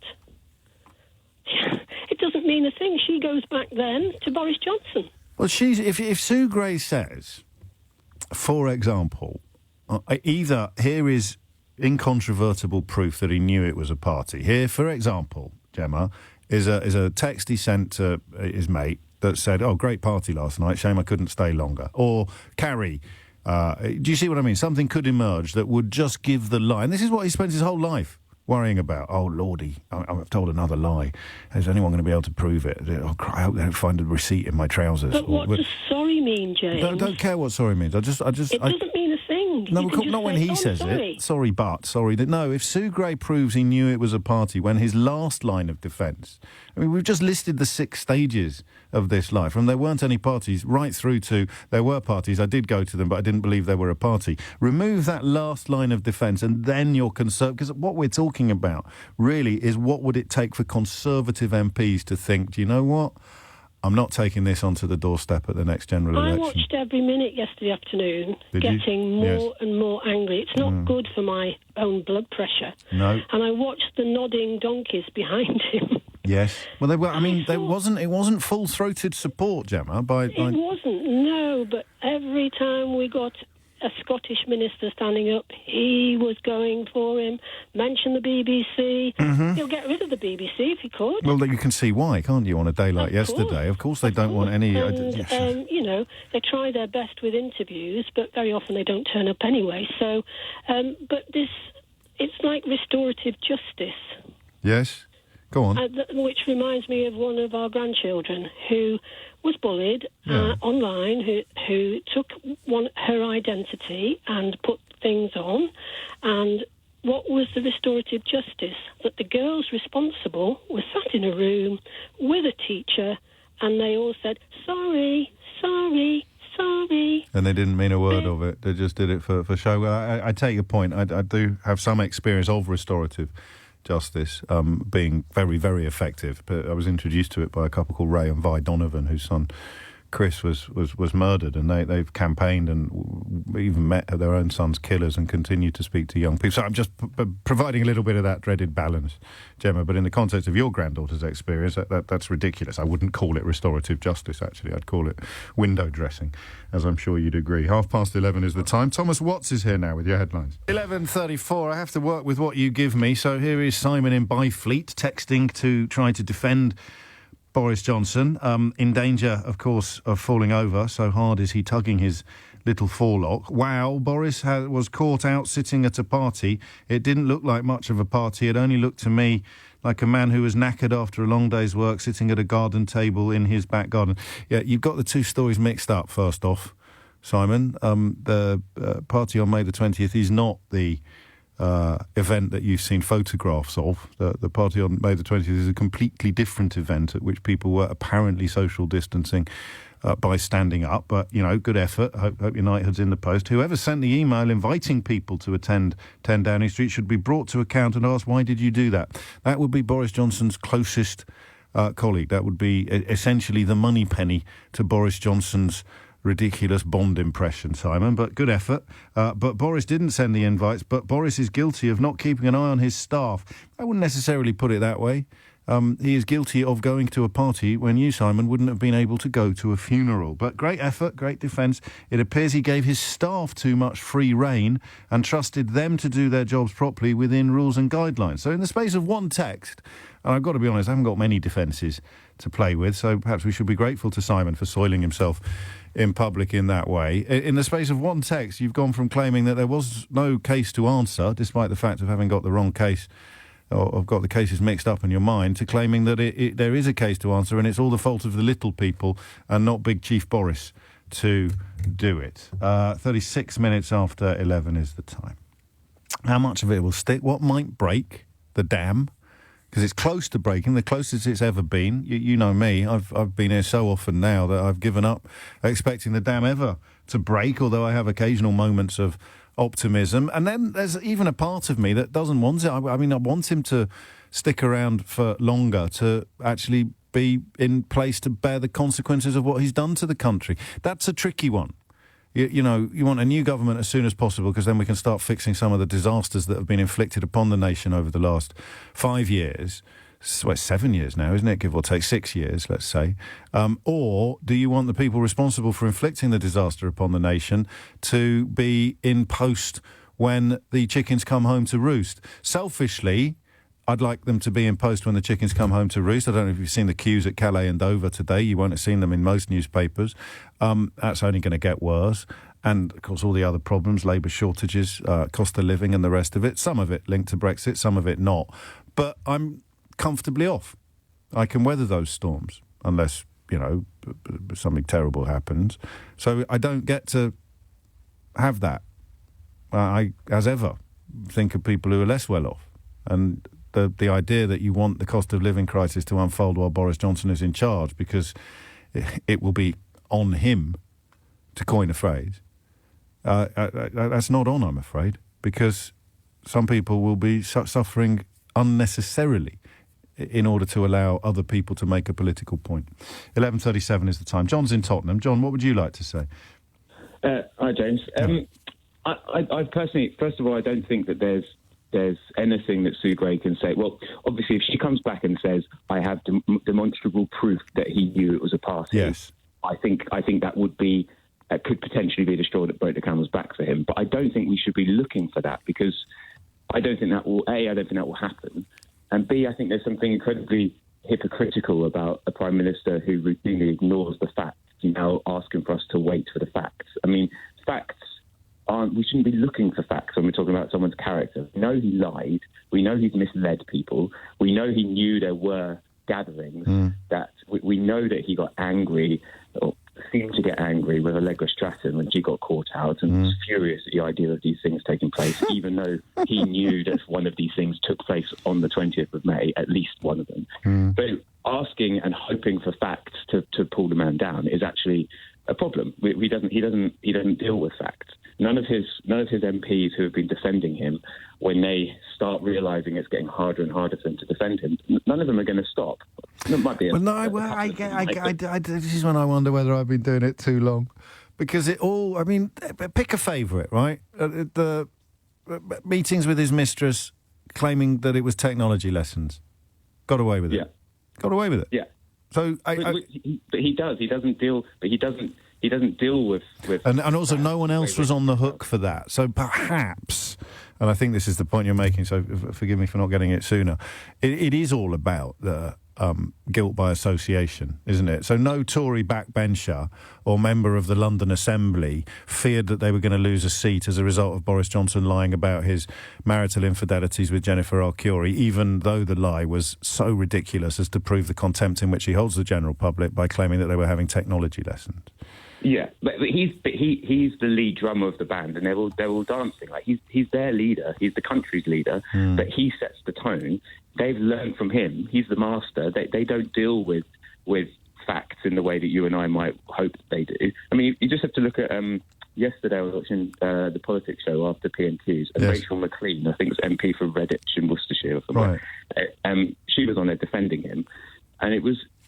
It doesn't mean a thing. She goes back then to Boris Johnson. Well, if Sue Gray says, for example, either here is incontrovertible proof that he knew it was a party. Here, for example, Gemma, is a text he sent to his mate that said, "Oh, great party last night. Shame I couldn't stay longer." Or Carrie, do you see what I mean? Something could emerge that would just give the lie. And this is what he spends his whole life worrying about. Oh, Lordy, I've told another lie. Is anyone going to be able to prove it? Oh, I hope they don't find a receipt in my trousers. But what does sorry mean, James? I don't care what sorry means. It doesn't mean a thing. No, not when he says it. Sorry, but sorry. No, if Sue Gray proves he knew it was a party when his last line of defence... I mean, we've just listed the 6 stages of this life. From there weren't any parties right through to there were parties. I did go to them, but I didn't believe they were a party. Remove that last line of defence and then you're concerned. Because what we're talking about really is what would it take for Conservative MPs to think, do you know what? I'm not taking this onto the doorstep at the next general election. I watched every minute yesterday afternoon, getting more and more angry. It's not good for my own blood pressure. No. And I watched the nodding donkeys behind him. Yes. Well, they were. I mean, it wasn't full-throated support, Gemma. It wasn't. No, but every time we got a Scottish minister standing up, he was going for him. Mention the BBC. Mm-hmm. He'll get rid of the BBC if he could. Well, you can see why, can't you? On a day like yesterday, of course, they don't want any. And, they try their best with interviews, but very often they don't turn up anyway. So, but it's like restorative justice. Yes. Go on. Which reminds me of one of our grandchildren who was bullied online, who took her identity and put things on. And what was the restorative justice? That the girls responsible were sat in a room with a teacher and they all said, sorry, sorry, sorry. And they didn't mean a word of it. They just did it for show. I take your point. I do have some experience of restorative justice being very, very effective. But I was introduced to it by a couple called Ray and Vi Donovan, whose son Chris was murdered, and they've campaigned and even met their own son's killers and continue to speak to young people. So I'm just providing a little bit of that dreaded balance, Gemma. But in the context of your granddaughter's experience, that's ridiculous. I wouldn't call it restorative justice, actually. I'd call it window dressing, as I'm sure you'd agree. 11:30 is the time. Thomas Watts is here now with your headlines. 11:34. I have to work with what you give me. So here is Simon in Byfleet texting to try to defend Boris Johnson, in danger, of course, of falling over. So hard is he tugging his little forelock. Wow, Boris was caught out sitting at a party. It didn't look like much of a party. It only looked to me like a man who was knackered after a long day's work, sitting at a garden table in his back garden. Yeah, you've got the two stories mixed up, first off, Simon. The party on May the 20th is not the event that you've seen photographs of. The party on May the 20th is a completely different event at which people were apparently social distancing by standing up. But, good effort. Hope your knighthood's in the post. Whoever sent the email inviting people to attend 10 Downing Street should be brought to account and asked, why did you do that? That would be Boris Johnson's closest colleague. That would be essentially the money penny to Boris Johnson's ridiculous Bond impression, Simon, but good effort. But Boris didn't send the invites, but Boris is guilty of not keeping an eye on his staff. I wouldn't necessarily put it that way. He is guilty of going to a party when you, Simon, wouldn't have been able to go to a funeral. But great effort, great defence. It appears he gave his staff too much free rein and trusted them to do their jobs properly within rules and guidelines. So in the space of one text, and I've got to be honest, I haven't got many defences to play with, so perhaps we should be grateful to Simon for soiling himself in public in that way. In the space of one text, you've gone from claiming that there was no case to answer, despite the fact of having got the wrong case, or have got the cases mixed up in your mind, to claiming that there is a case to answer and it's all the fault of the little people and not Big Chief Boris to do it. 36 minutes after 11 is the time. How much of it will stick? What might break the dam? Because it's close to breaking, the closest it's ever been. You know me, I've been here so often now that I've given up expecting the dam ever to break, although I have occasional moments of optimism. And then there's even a part of me that doesn't want it. I mean, I want him to stick around for longer, to actually be in place to bear the consequences of what he's done to the country. That's a tricky one. You know, you want a new government as soon as possible, because then we can start fixing some of the disasters that have been inflicted upon the nation over the last 5 years. Well, it's 7 years now, isn't it? Give or take 6 years, let's say. Or do you want the people responsible for inflicting the disaster upon the nation to be in post when the chickens come home to roost? Selfishly, I'd like them to be in post when the chickens come home to roost. I don't know if you've seen the queues at Calais and Dover today. You won't have seen them in most newspapers. That's only going to get worse. And, of course, all the other problems, labour shortages, cost of living and the rest of it. Some of it linked to Brexit, some of it not. But I'm comfortably off. I can weather those storms unless, you know, something terrible happens. So I don't get to have that. I, as ever, think of people who are less well off. And the idea that you want the cost of living crisis to unfold while Boris Johnson is in charge, because it will be on him, to coin a phrase, that's not on, I'm afraid, because some people will be suffering unnecessarily in order to allow other people to make a political point. 11:37 is the time. John's in Tottenham. John, what would you like to say? Hi, James. I personally, first of all, I don't think that there's anything that Sue Gray can say. Well, obviously, if she comes back and says, I have demonstrable proof that he knew it was a party, yes, I think that would be, could potentially be the straw that broke the camel's back for him. But I don't think we should be looking for that, because I don't think that will, I don't think that will happen. And B, I think there's something incredibly hypocritical about a Prime Minister who routinely ignores the facts, now asking for us to wait for the facts. I mean, facts aren't, we shouldn't be looking for facts when we're talking about someone's character. We know he lied. We know he's misled people. We know he knew there were gatherings, that we know that he got angry, or seemed to get angry with Allegra Stratton when she got caught out, and was furious at the idea of these things taking place, even though he knew that one of these things took place on the 20th of May, at least one of them. So asking and hoping for facts to pull the man down is actually a problem. He doesn't deal with facts. None of his MPs who have been defending him, when they start realising it's getting harder and harder for them to defend him, none of them are going to stop. It might be. This is when I wonder whether I've been doing it too long, because it all. I mean, pick a favourite, right? The meetings with his mistress, claiming that it was technology lessons, got away with it. Yeah, got away with it. Yeah. So, but he does. He doesn't deal. But he doesn't deal with and also no one else was on the hook for that. So perhaps, and I think this is the point you're making, so forgive me for not getting it sooner, it is all about the guilt by association, isn't it? So no Tory backbencher or member of the London Assembly feared that they were going to lose a seat as a result of Boris Johnson lying about his marital infidelities with Jennifer Arcuri, even though the lie was so ridiculous as to prove the contempt in which he holds the general public by claiming that they were having technology lessons. Yeah, but he's the lead drummer of the band, and they're all dancing. Like he's their leader, he's the country's leader, but he sets the tone. They've learned from him. He's the master. They don't deal with facts in the way that you and I might hope they do. I mean, you just have to look at yesterday I was watching the politics show after PMQs, and yes. Rachel McLean, I think it was MP for Redditch in Worcestershire or something. Right. She was on there defending him, and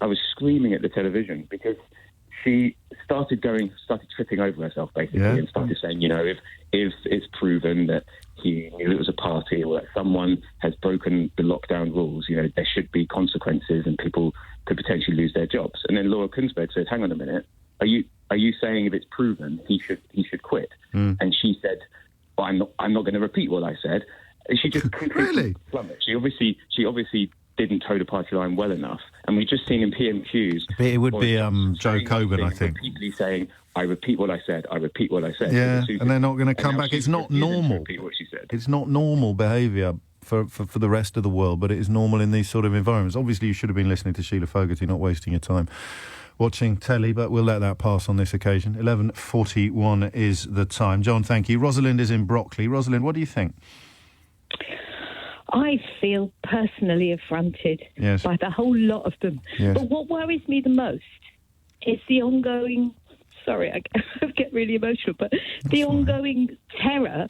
I was screaming at the television because she started tripping over herself, basically, and started saying, you know, if it's proven that he knew it was a party or that someone has broken the lockdown rules, you know, there should be consequences and people could potentially lose their jobs. And then Laura Kunsberg says, hang on a minute, are you saying if it's proven he should quit? And she said, well, I'm not going to repeat what I said. And she just completely flummoxed. She obviously didn't toe the party line well enough, and we've just seen in PMQs. It would be Joe Coburn, I think. Repeatedly saying, I repeat what I said, I repeat what I said. Yeah, and they're not going to come back. It's not normal. Repeat what she said. It's not normal behaviour for the rest of the world, but it is normal in these sort of environments. Obviously, you should have been listening to Sheila Fogarty, not wasting your time watching telly, but we'll let that pass on this occasion. 11:41 is the time. John, thank you. Rosalind is in Brockley. Rosalind, what do you think? I feel personally affronted by the whole lot of them. Yes. But what worries me the most is the ongoing sorry, I get really emotional, but the ongoing terror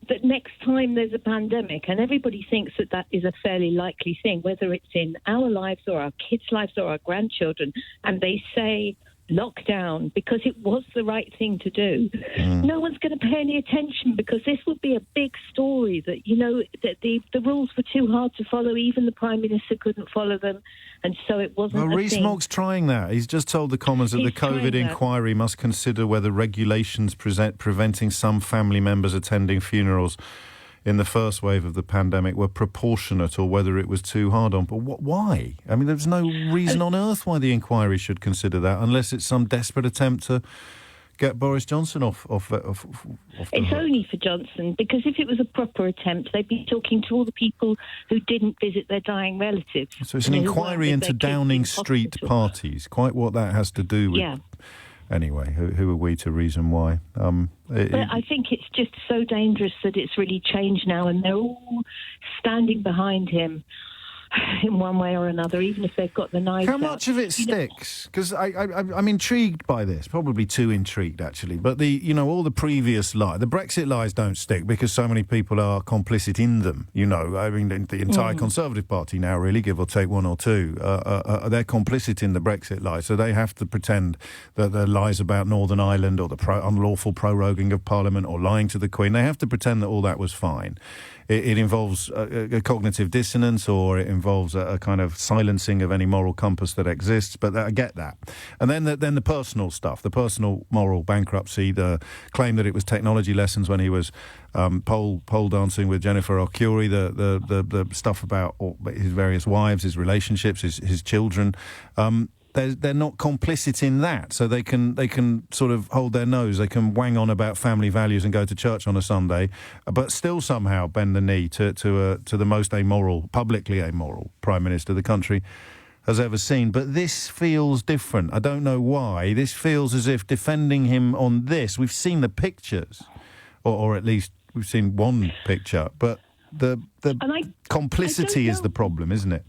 that next time there's a pandemic, and everybody thinks that is a fairly likely thing, whether it's in our lives or our kids' lives or our grandchildren, and they say lockdown because it was the right thing to do. No one's going to pay any attention because this would be a big story that, that the rules were too hard to follow. Even the Prime Minister couldn't follow them, and so it wasn't Well, Rees-Mogg's trying that. He's just told the Commons that the COVID inquiry must consider whether regulations preventing some family members attending funerals in the first wave of the pandemic were proportionate or whether it was too hard on. But why? I mean, there's no reason on earth why the inquiry should consider that unless it's some desperate attempt to get Boris Johnson off It's only for Johnson, because if it was a proper attempt, they'd be talking to all the people who didn't visit their dying relatives. So it's an inquiry into Downing Street parties, quite what that has to do with... Yeah. Anyway, who are we to reason why? But I think it's just so dangerous that it's really changed now, and they're all standing behind him in one way or another, even if they've got the knives How much of it sticks? Because I'm intrigued by this, probably too intrigued, actually. But all the previous lies, the Brexit lies don't stick because so many people are complicit in them, I mean, the entire Conservative Party now, really, give or take one or two, they're complicit in the Brexit lies, so they have to pretend that the lies about Northern Ireland or the unlawful proroguing of Parliament or lying to the Queen, they have to pretend that all that was fine. It involves a cognitive dissonance, or it involves a kind of silencing of any moral compass that exists. But I get that. And then the personal stuff, the personal moral bankruptcy, the claim that it was technology lessons when he was pole dancing with Jennifer Arcuri, the stuff about his various wives, his relationships, his children. They're not complicit in that, so they can sort of hold their nose. They can wang on about family values and go to church on a Sunday, but still somehow bend the knee to the most publicly amoral Prime Minister the country has ever seen. But this feels different. I don't know why. This feels as if defending him on this. We've seen the pictures, or at least we've seen one picture, but the complicity is the problem, isn't it?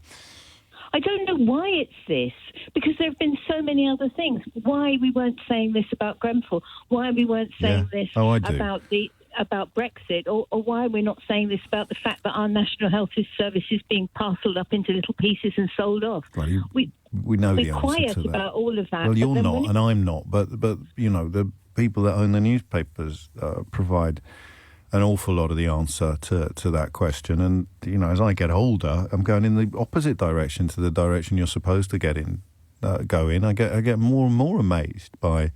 I don't know why it's this, because there have been so many other things. Why we weren't saying this about Grenfell, why we weren't saying this about Brexit, or why we're not saying this about the fact that our National Health Service is being parcelled up into little pieces and sold off. Well, we know the answer to that. We're quiet about all of that. Well, you're not, and I'm not, but the people that own the newspapers provide an awful lot of the answer to that question. And, as I get older, I'm going in the opposite direction to the direction you're supposed to go in. I get more and more amazed by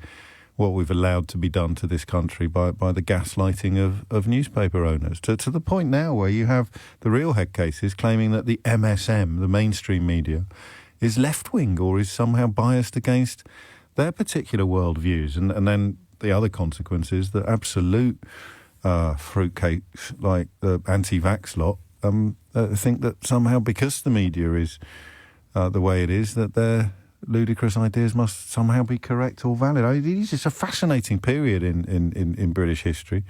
what we've allowed to be done to this country by the gaslighting of newspaper owners, to the point now where you have the real head cases claiming that the MSM, the mainstream media, is left-wing or is somehow biased against their particular worldviews. And then the other consequence is that absolute fruitcakes like the anti-vax lot think that somehow because the media is the way it is, that their ludicrous ideas must somehow be correct or valid. It's just a fascinating period in British history.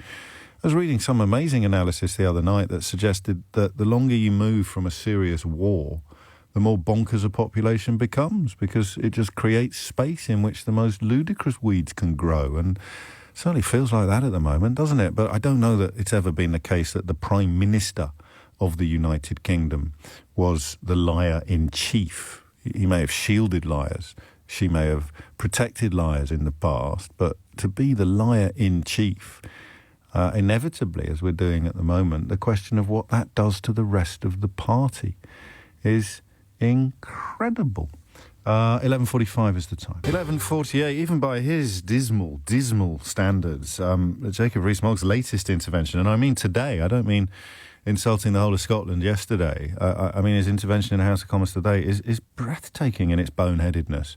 I was reading some amazing analysis the other night that suggested that the longer you move from a serious war, the more bonkers a population becomes, because it just creates space in which the most ludicrous weeds can grow. And certainly feels like that at the moment, doesn't it? But I don't know that it's ever been the case that the Prime Minister of the United Kingdom was the liar-in-chief. He may have shielded liars. She may have protected liars in the past. But to be the liar-in-chief, inevitably, as we're doing at the moment, the question of what that does to the rest of the party is incredible. 11:45 is the time. 11:48, even by his dismal standards, Jacob Rees-Mogg's latest intervention, and I mean today, I don't mean insulting the whole of Scotland yesterday, I mean his intervention in the House of Commons today is breathtaking in its boneheadedness.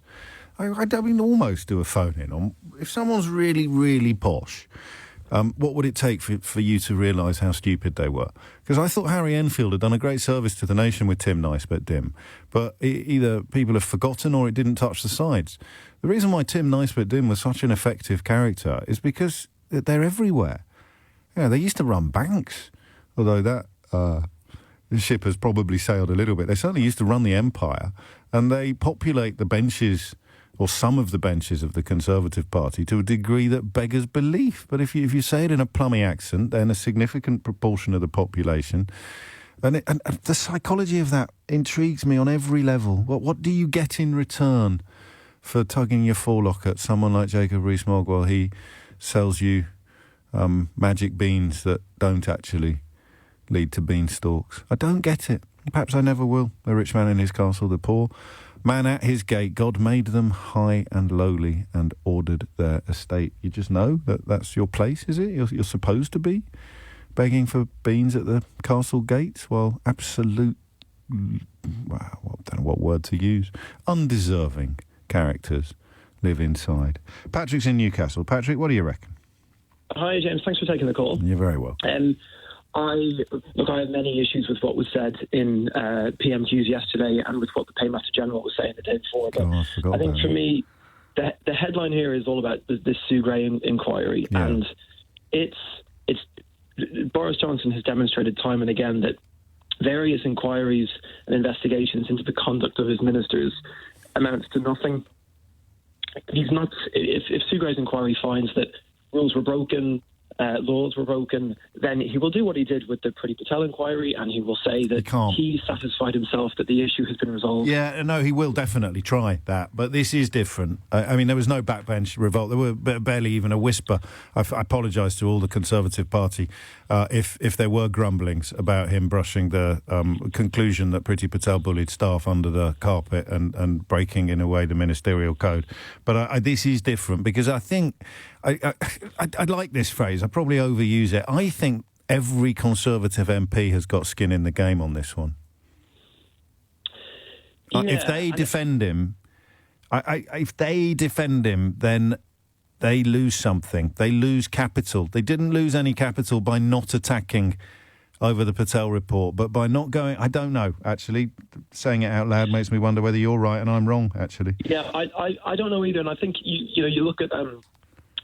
I don't mean almost do a phone-in on, if someone's really, really posh, what would it take for you to realise how stupid they were? Because I thought Harry Enfield had done a great service to the nation with Tim Nice but Dim, but either people have forgotten or it didn't touch the sides. The reason why Tim Nice but Dim was such an effective character is because they're everywhere. Yeah, they used to run banks, although that ship has probably sailed a little bit. They certainly used to run the empire, and they populate the benches or some of the benches of the Conservative Party, to a degree that beggars belief. But if you say it in a plummy accent, then a significant proportion of the population... And the psychology of that intrigues me on every level. What do you get in return for tugging your forelock at someone like Jacob Rees-Mogg while he sells you magic beans that don't actually lead to beanstalks? I don't get it. Perhaps I never will. The rich man in his castle, the poor man at his gate. God made them high and lowly and ordered their estate. You just know that that's your place, is it? You're supposed to be begging for beans at the castle gates while absolute, well, I don't know what word to use, undeserving characters live inside. Patrick's in Newcastle. Patrick, what do you reckon? Hi, James. Thanks for taking the call. You're very welcome. I have many issues with what was said in PMQs yesterday and with what the Paymaster General was saying the day before. But I think for me, the headline here is all about this Sue Gray inquiry, and it's Boris Johnson has demonstrated time and again that various inquiries and investigations into the conduct of his ministers amounts to nothing. He's not. If Sue Gray's inquiry finds that rules were broken, laws were broken, then he will do what he did with the Priti Patel inquiry, and he will say that he satisfied himself that the issue has been resolved. Yeah, no, he will definitely try that, but this is different. I mean, there was no backbench revolt. There were barely even a whisper. I apologise to all the Conservative Party if there were grumblings about him brushing the conclusion that Priti Patel bullied staff under the carpet and breaking, in a way, the ministerial code. But this is different because I think... I like this phrase. I probably overuse it. I think every Conservative MP has got skin in the game on this one. If they defend him, then they lose something. They lose capital. They didn't lose any capital by not attacking over the Patel report, but by not going... I don't know, actually. Saying it out loud makes me wonder whether you're right and I'm wrong, actually. Yeah, I don't know either, and I think you look at...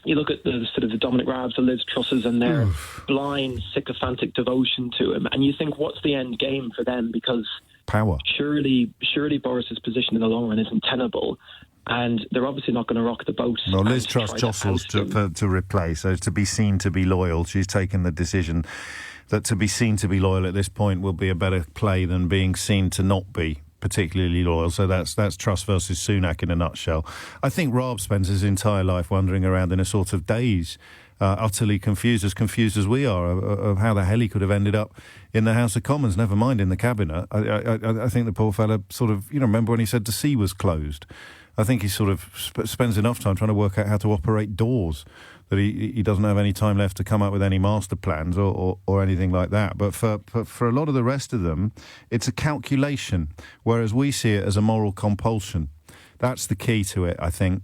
You look at the sort of the Dominic Raabs, the Liz Trusses, and their blind, sycophantic devotion to him, and you think, what's the end game for them? Because power. Surely Boris's position in the long run isn't tenable, and they're obviously not going to rock the boat. No, Liz Truss jostles to replace, so to be seen to be loyal. She's taken the decision that to be seen to be loyal at this point will be a better play than being seen to not be particularly loyal. So that's Truss versus Sunak in a nutshell. I think Raab spends his entire life wandering around in a sort of daze, utterly confused as we are of how the hell he could have ended up in the House of Commons, never mind in the Cabinet. I think the poor fella sort of, remember when he said the sea was closed? I think he sort of spends enough time trying to work out how to operate doors that he doesn't have any time left to come up with any master plans or anything like that. But for a lot of the rest of them, it's a calculation, whereas we see it as a moral compulsion. That's the key to it, I think.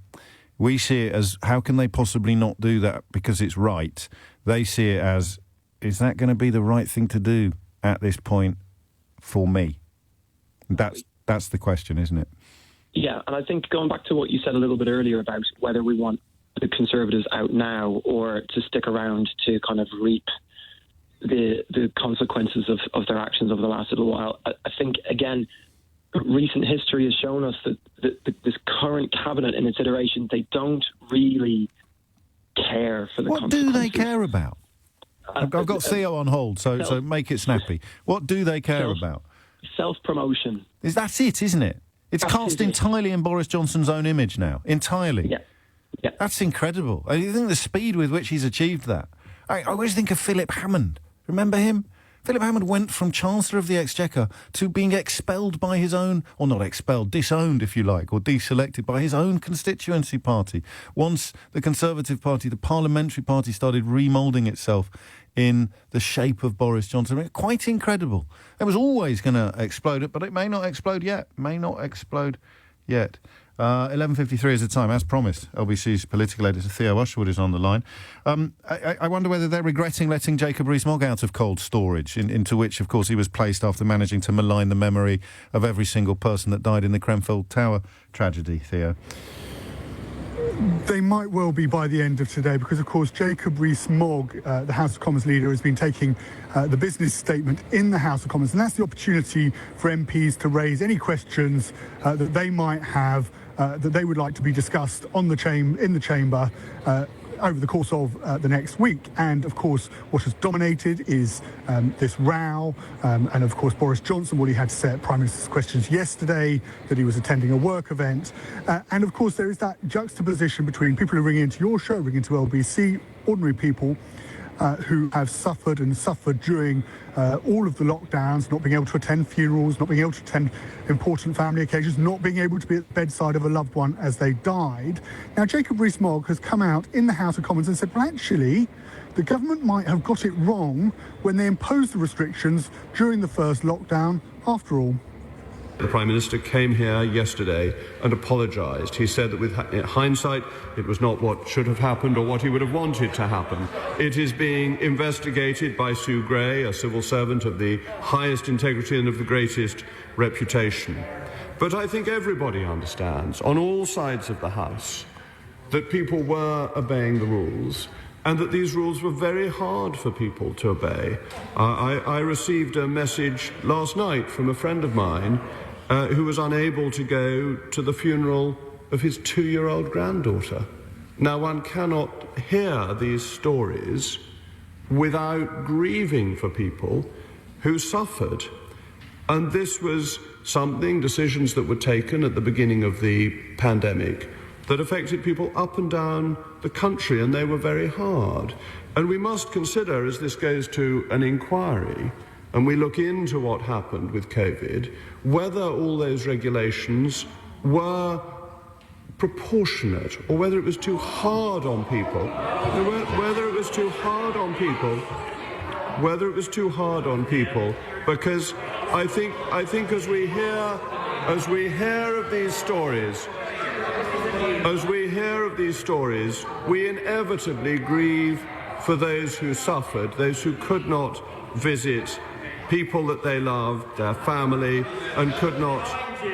We see it as, how can they possibly not do that because it's right? They see it as, is that going to be the right thing to do at this point for me? That's the question, isn't it? Yeah, and I think going back to what you said a little bit earlier about whether we want the Conservatives out now or to stick around to kind of reap the consequences of their actions over the last little while, I think, again, recent history has shown us that this current cabinet in its iteration, they don't really care for the consequences. What do they care about? I've got Theo on hold, so make it snappy. What do they care about? Self-promotion. That's it, isn't it? It's cast entirely in Boris Johnson's own image now. Entirely. Yeah. That's incredible. I think the speed with which he's achieved that. I always think of Philip Hammond. Remember him? Philip Hammond went from Chancellor of the Exchequer to being expelled by his own, or not expelled, disowned, if you like, or deselected by his own constituency party. Once the Conservative Party, the parliamentary party, started remoulding itself in the shape of Boris Johnson. Quite incredible. It was always going to explode, but it may not explode yet. 11:53 is the time, as promised. LBC's political editor Theo Usherwood is on the line. I wonder whether they're regretting letting Jacob Rees-Mogg out of cold storage, into which, of course, he was placed after managing to malign the memory of every single person that died in the Grenfell Tower tragedy, Theo. They might well be by the end of today because, of course, Jacob Rees-Mogg, the House of Commons leader, has been taking the business statement in the House of Commons, and that's the opportunity for MPs to raise any questions that they might have that they would like to be discussed in the chamber over the course of the next week. And of course, what has dominated is this row, and of course Boris Johnson, what he had to say at Prime Minister's Questions yesterday, that he was attending a work event, and of course there is that juxtaposition between people who ring into your show, ring into LBC, ordinary people who have suffered during all of the lockdowns, not being able to attend funerals, not being able to attend important family occasions, not being able to be at the bedside of a loved one as they died. Now, Jacob Rees-Mogg has come out in the House of Commons and said, well, actually, the government might have got it wrong when they imposed the restrictions during the first lockdown, after all. The Prime Minister came here yesterday and apologised. He said that with hindsight, it was not what should have happened or what he would have wanted to happen. It is being investigated by Sue Gray, a civil servant of the highest integrity and of the greatest reputation. But I think everybody understands, on all sides of the House, that people were obeying the rules and that these rules were very hard for people to obey. I received a message last night from a friend of mine who was unable to go to the funeral of his 2-year-old granddaughter. Now, one cannot hear these stories without grieving for people who suffered. And this was decisions that were taken at the beginning of the pandemic that affected people up and down the country, and they were very hard. And we must consider, as this goes to an inquiry, and we look into what happened with COVID, whether all those regulations were proportionate, or whether it was too hard on people, because I think as we hear of these stories, we inevitably grieve for those who suffered, those who could not visit people that they loved, their family, and could not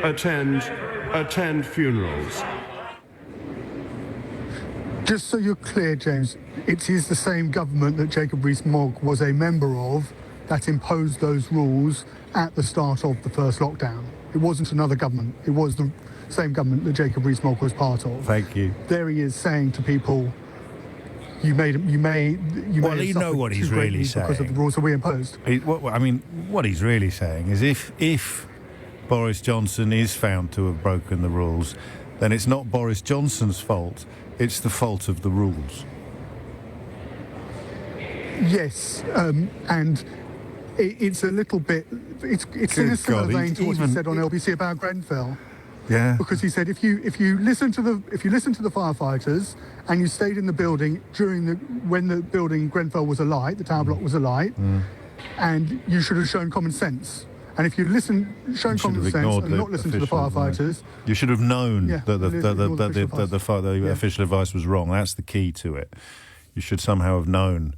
attend funerals. Just so you're clear, James, it is the same government that Jacob Rees-Mogg was a member of that imposed those rules at the start of the first lockdown. It wasn't another government. It was the same government that Jacob Rees-Mogg was part of. Thank you. There he is saying to people, you may. Well, you know what he's really saying because of the rules that we imposed. What he's really saying is, if Boris Johnson is found to have broken the rules, then it's not Boris Johnson's fault. It's the fault of the rules. Yes, and it's a little bit. It's in a similar vein to what he said on LBC about Grenfell. Yeah. Because he said if you listen to the firefighters and you stayed in the building when the building Grenfell was alight, the tower block was alight, and you should have shown common sense. And if you'd shown common sense and not listened to the firefighters, you should have known that the official advice was wrong. That's the key to it. You should somehow have known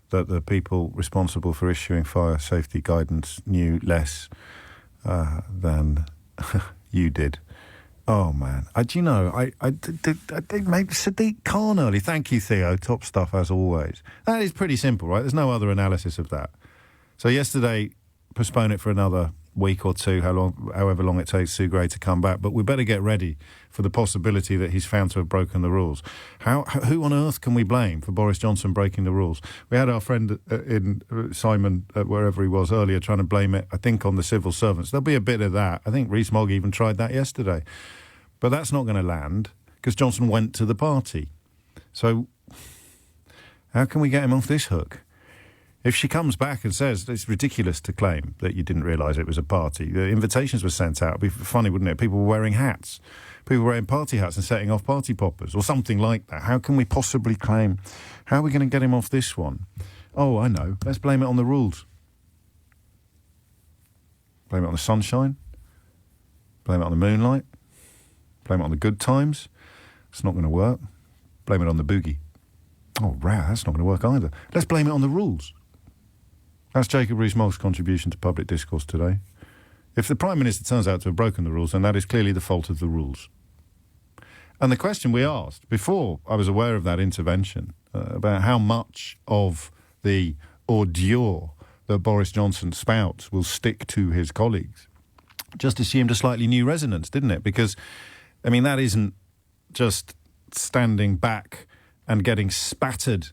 that the people responsible for issuing fire safety guidance knew less than you did. Oh man, I did make Sadiq Khan early. Thank you, Theo. Top stuff as always. That is pretty simple, right? There's no other analysis of that. So yesterday, postpone it for another week or two, however long it takes Sue Gray to come back. But we better get ready for the possibility that he's found to have broken the rules. Who on earth can we blame for Boris Johnson breaking the rules? We had our friend Simon, wherever he was earlier, trying to blame it, I think, on the civil servants. There'll be a bit of that. I think Rees-Mogg even tried that yesterday. But that's not going to land because Johnson went to the party. So how can we get him off this hook? If she comes back and says it's ridiculous to claim that you didn't realise it was a party, the invitations were sent out. It'd be funny, wouldn't it? People were wearing hats. People were wearing party hats and setting off party poppers or something like that. How can we possibly claim? How are we going to get him off this one? Oh, I know. Let's blame it on the rules. Blame it on the sunshine. Blame it on the moonlight. Blame it on the good times. It's not going to work. Blame it on the boogie. Oh, wow, that's not going to work either. Let's blame it on the rules. That's Jacob Rees-Mogg's contribution to public discourse today. If the Prime Minister turns out to have broken the rules, then that is clearly the fault of the rules. And the question we asked, before I was aware of that intervention, about how much of the ordure that Boris Johnson spouts will stick to his colleagues, just assumed a slightly new resonance, didn't it? Because I mean, that isn't just standing back and getting spattered,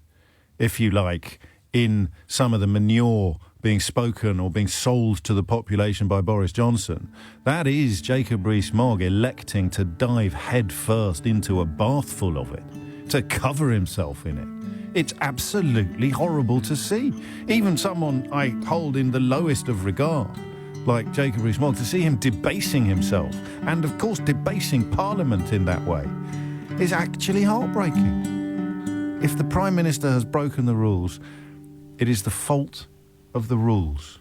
if you like, in some of the manure being spoken or being sold to the population by Boris Johnson. That is Jacob Rees-Mogg electing to dive headfirst into a bath full of it, to cover himself in it. It's absolutely horrible to see. Even someone I hold in the lowest of regard, like Jacob Rees-Mogg, to see him debasing himself, and of course debasing Parliament in that way, is actually heartbreaking. If the Prime Minister has broken the rules, it is the fault of the rules.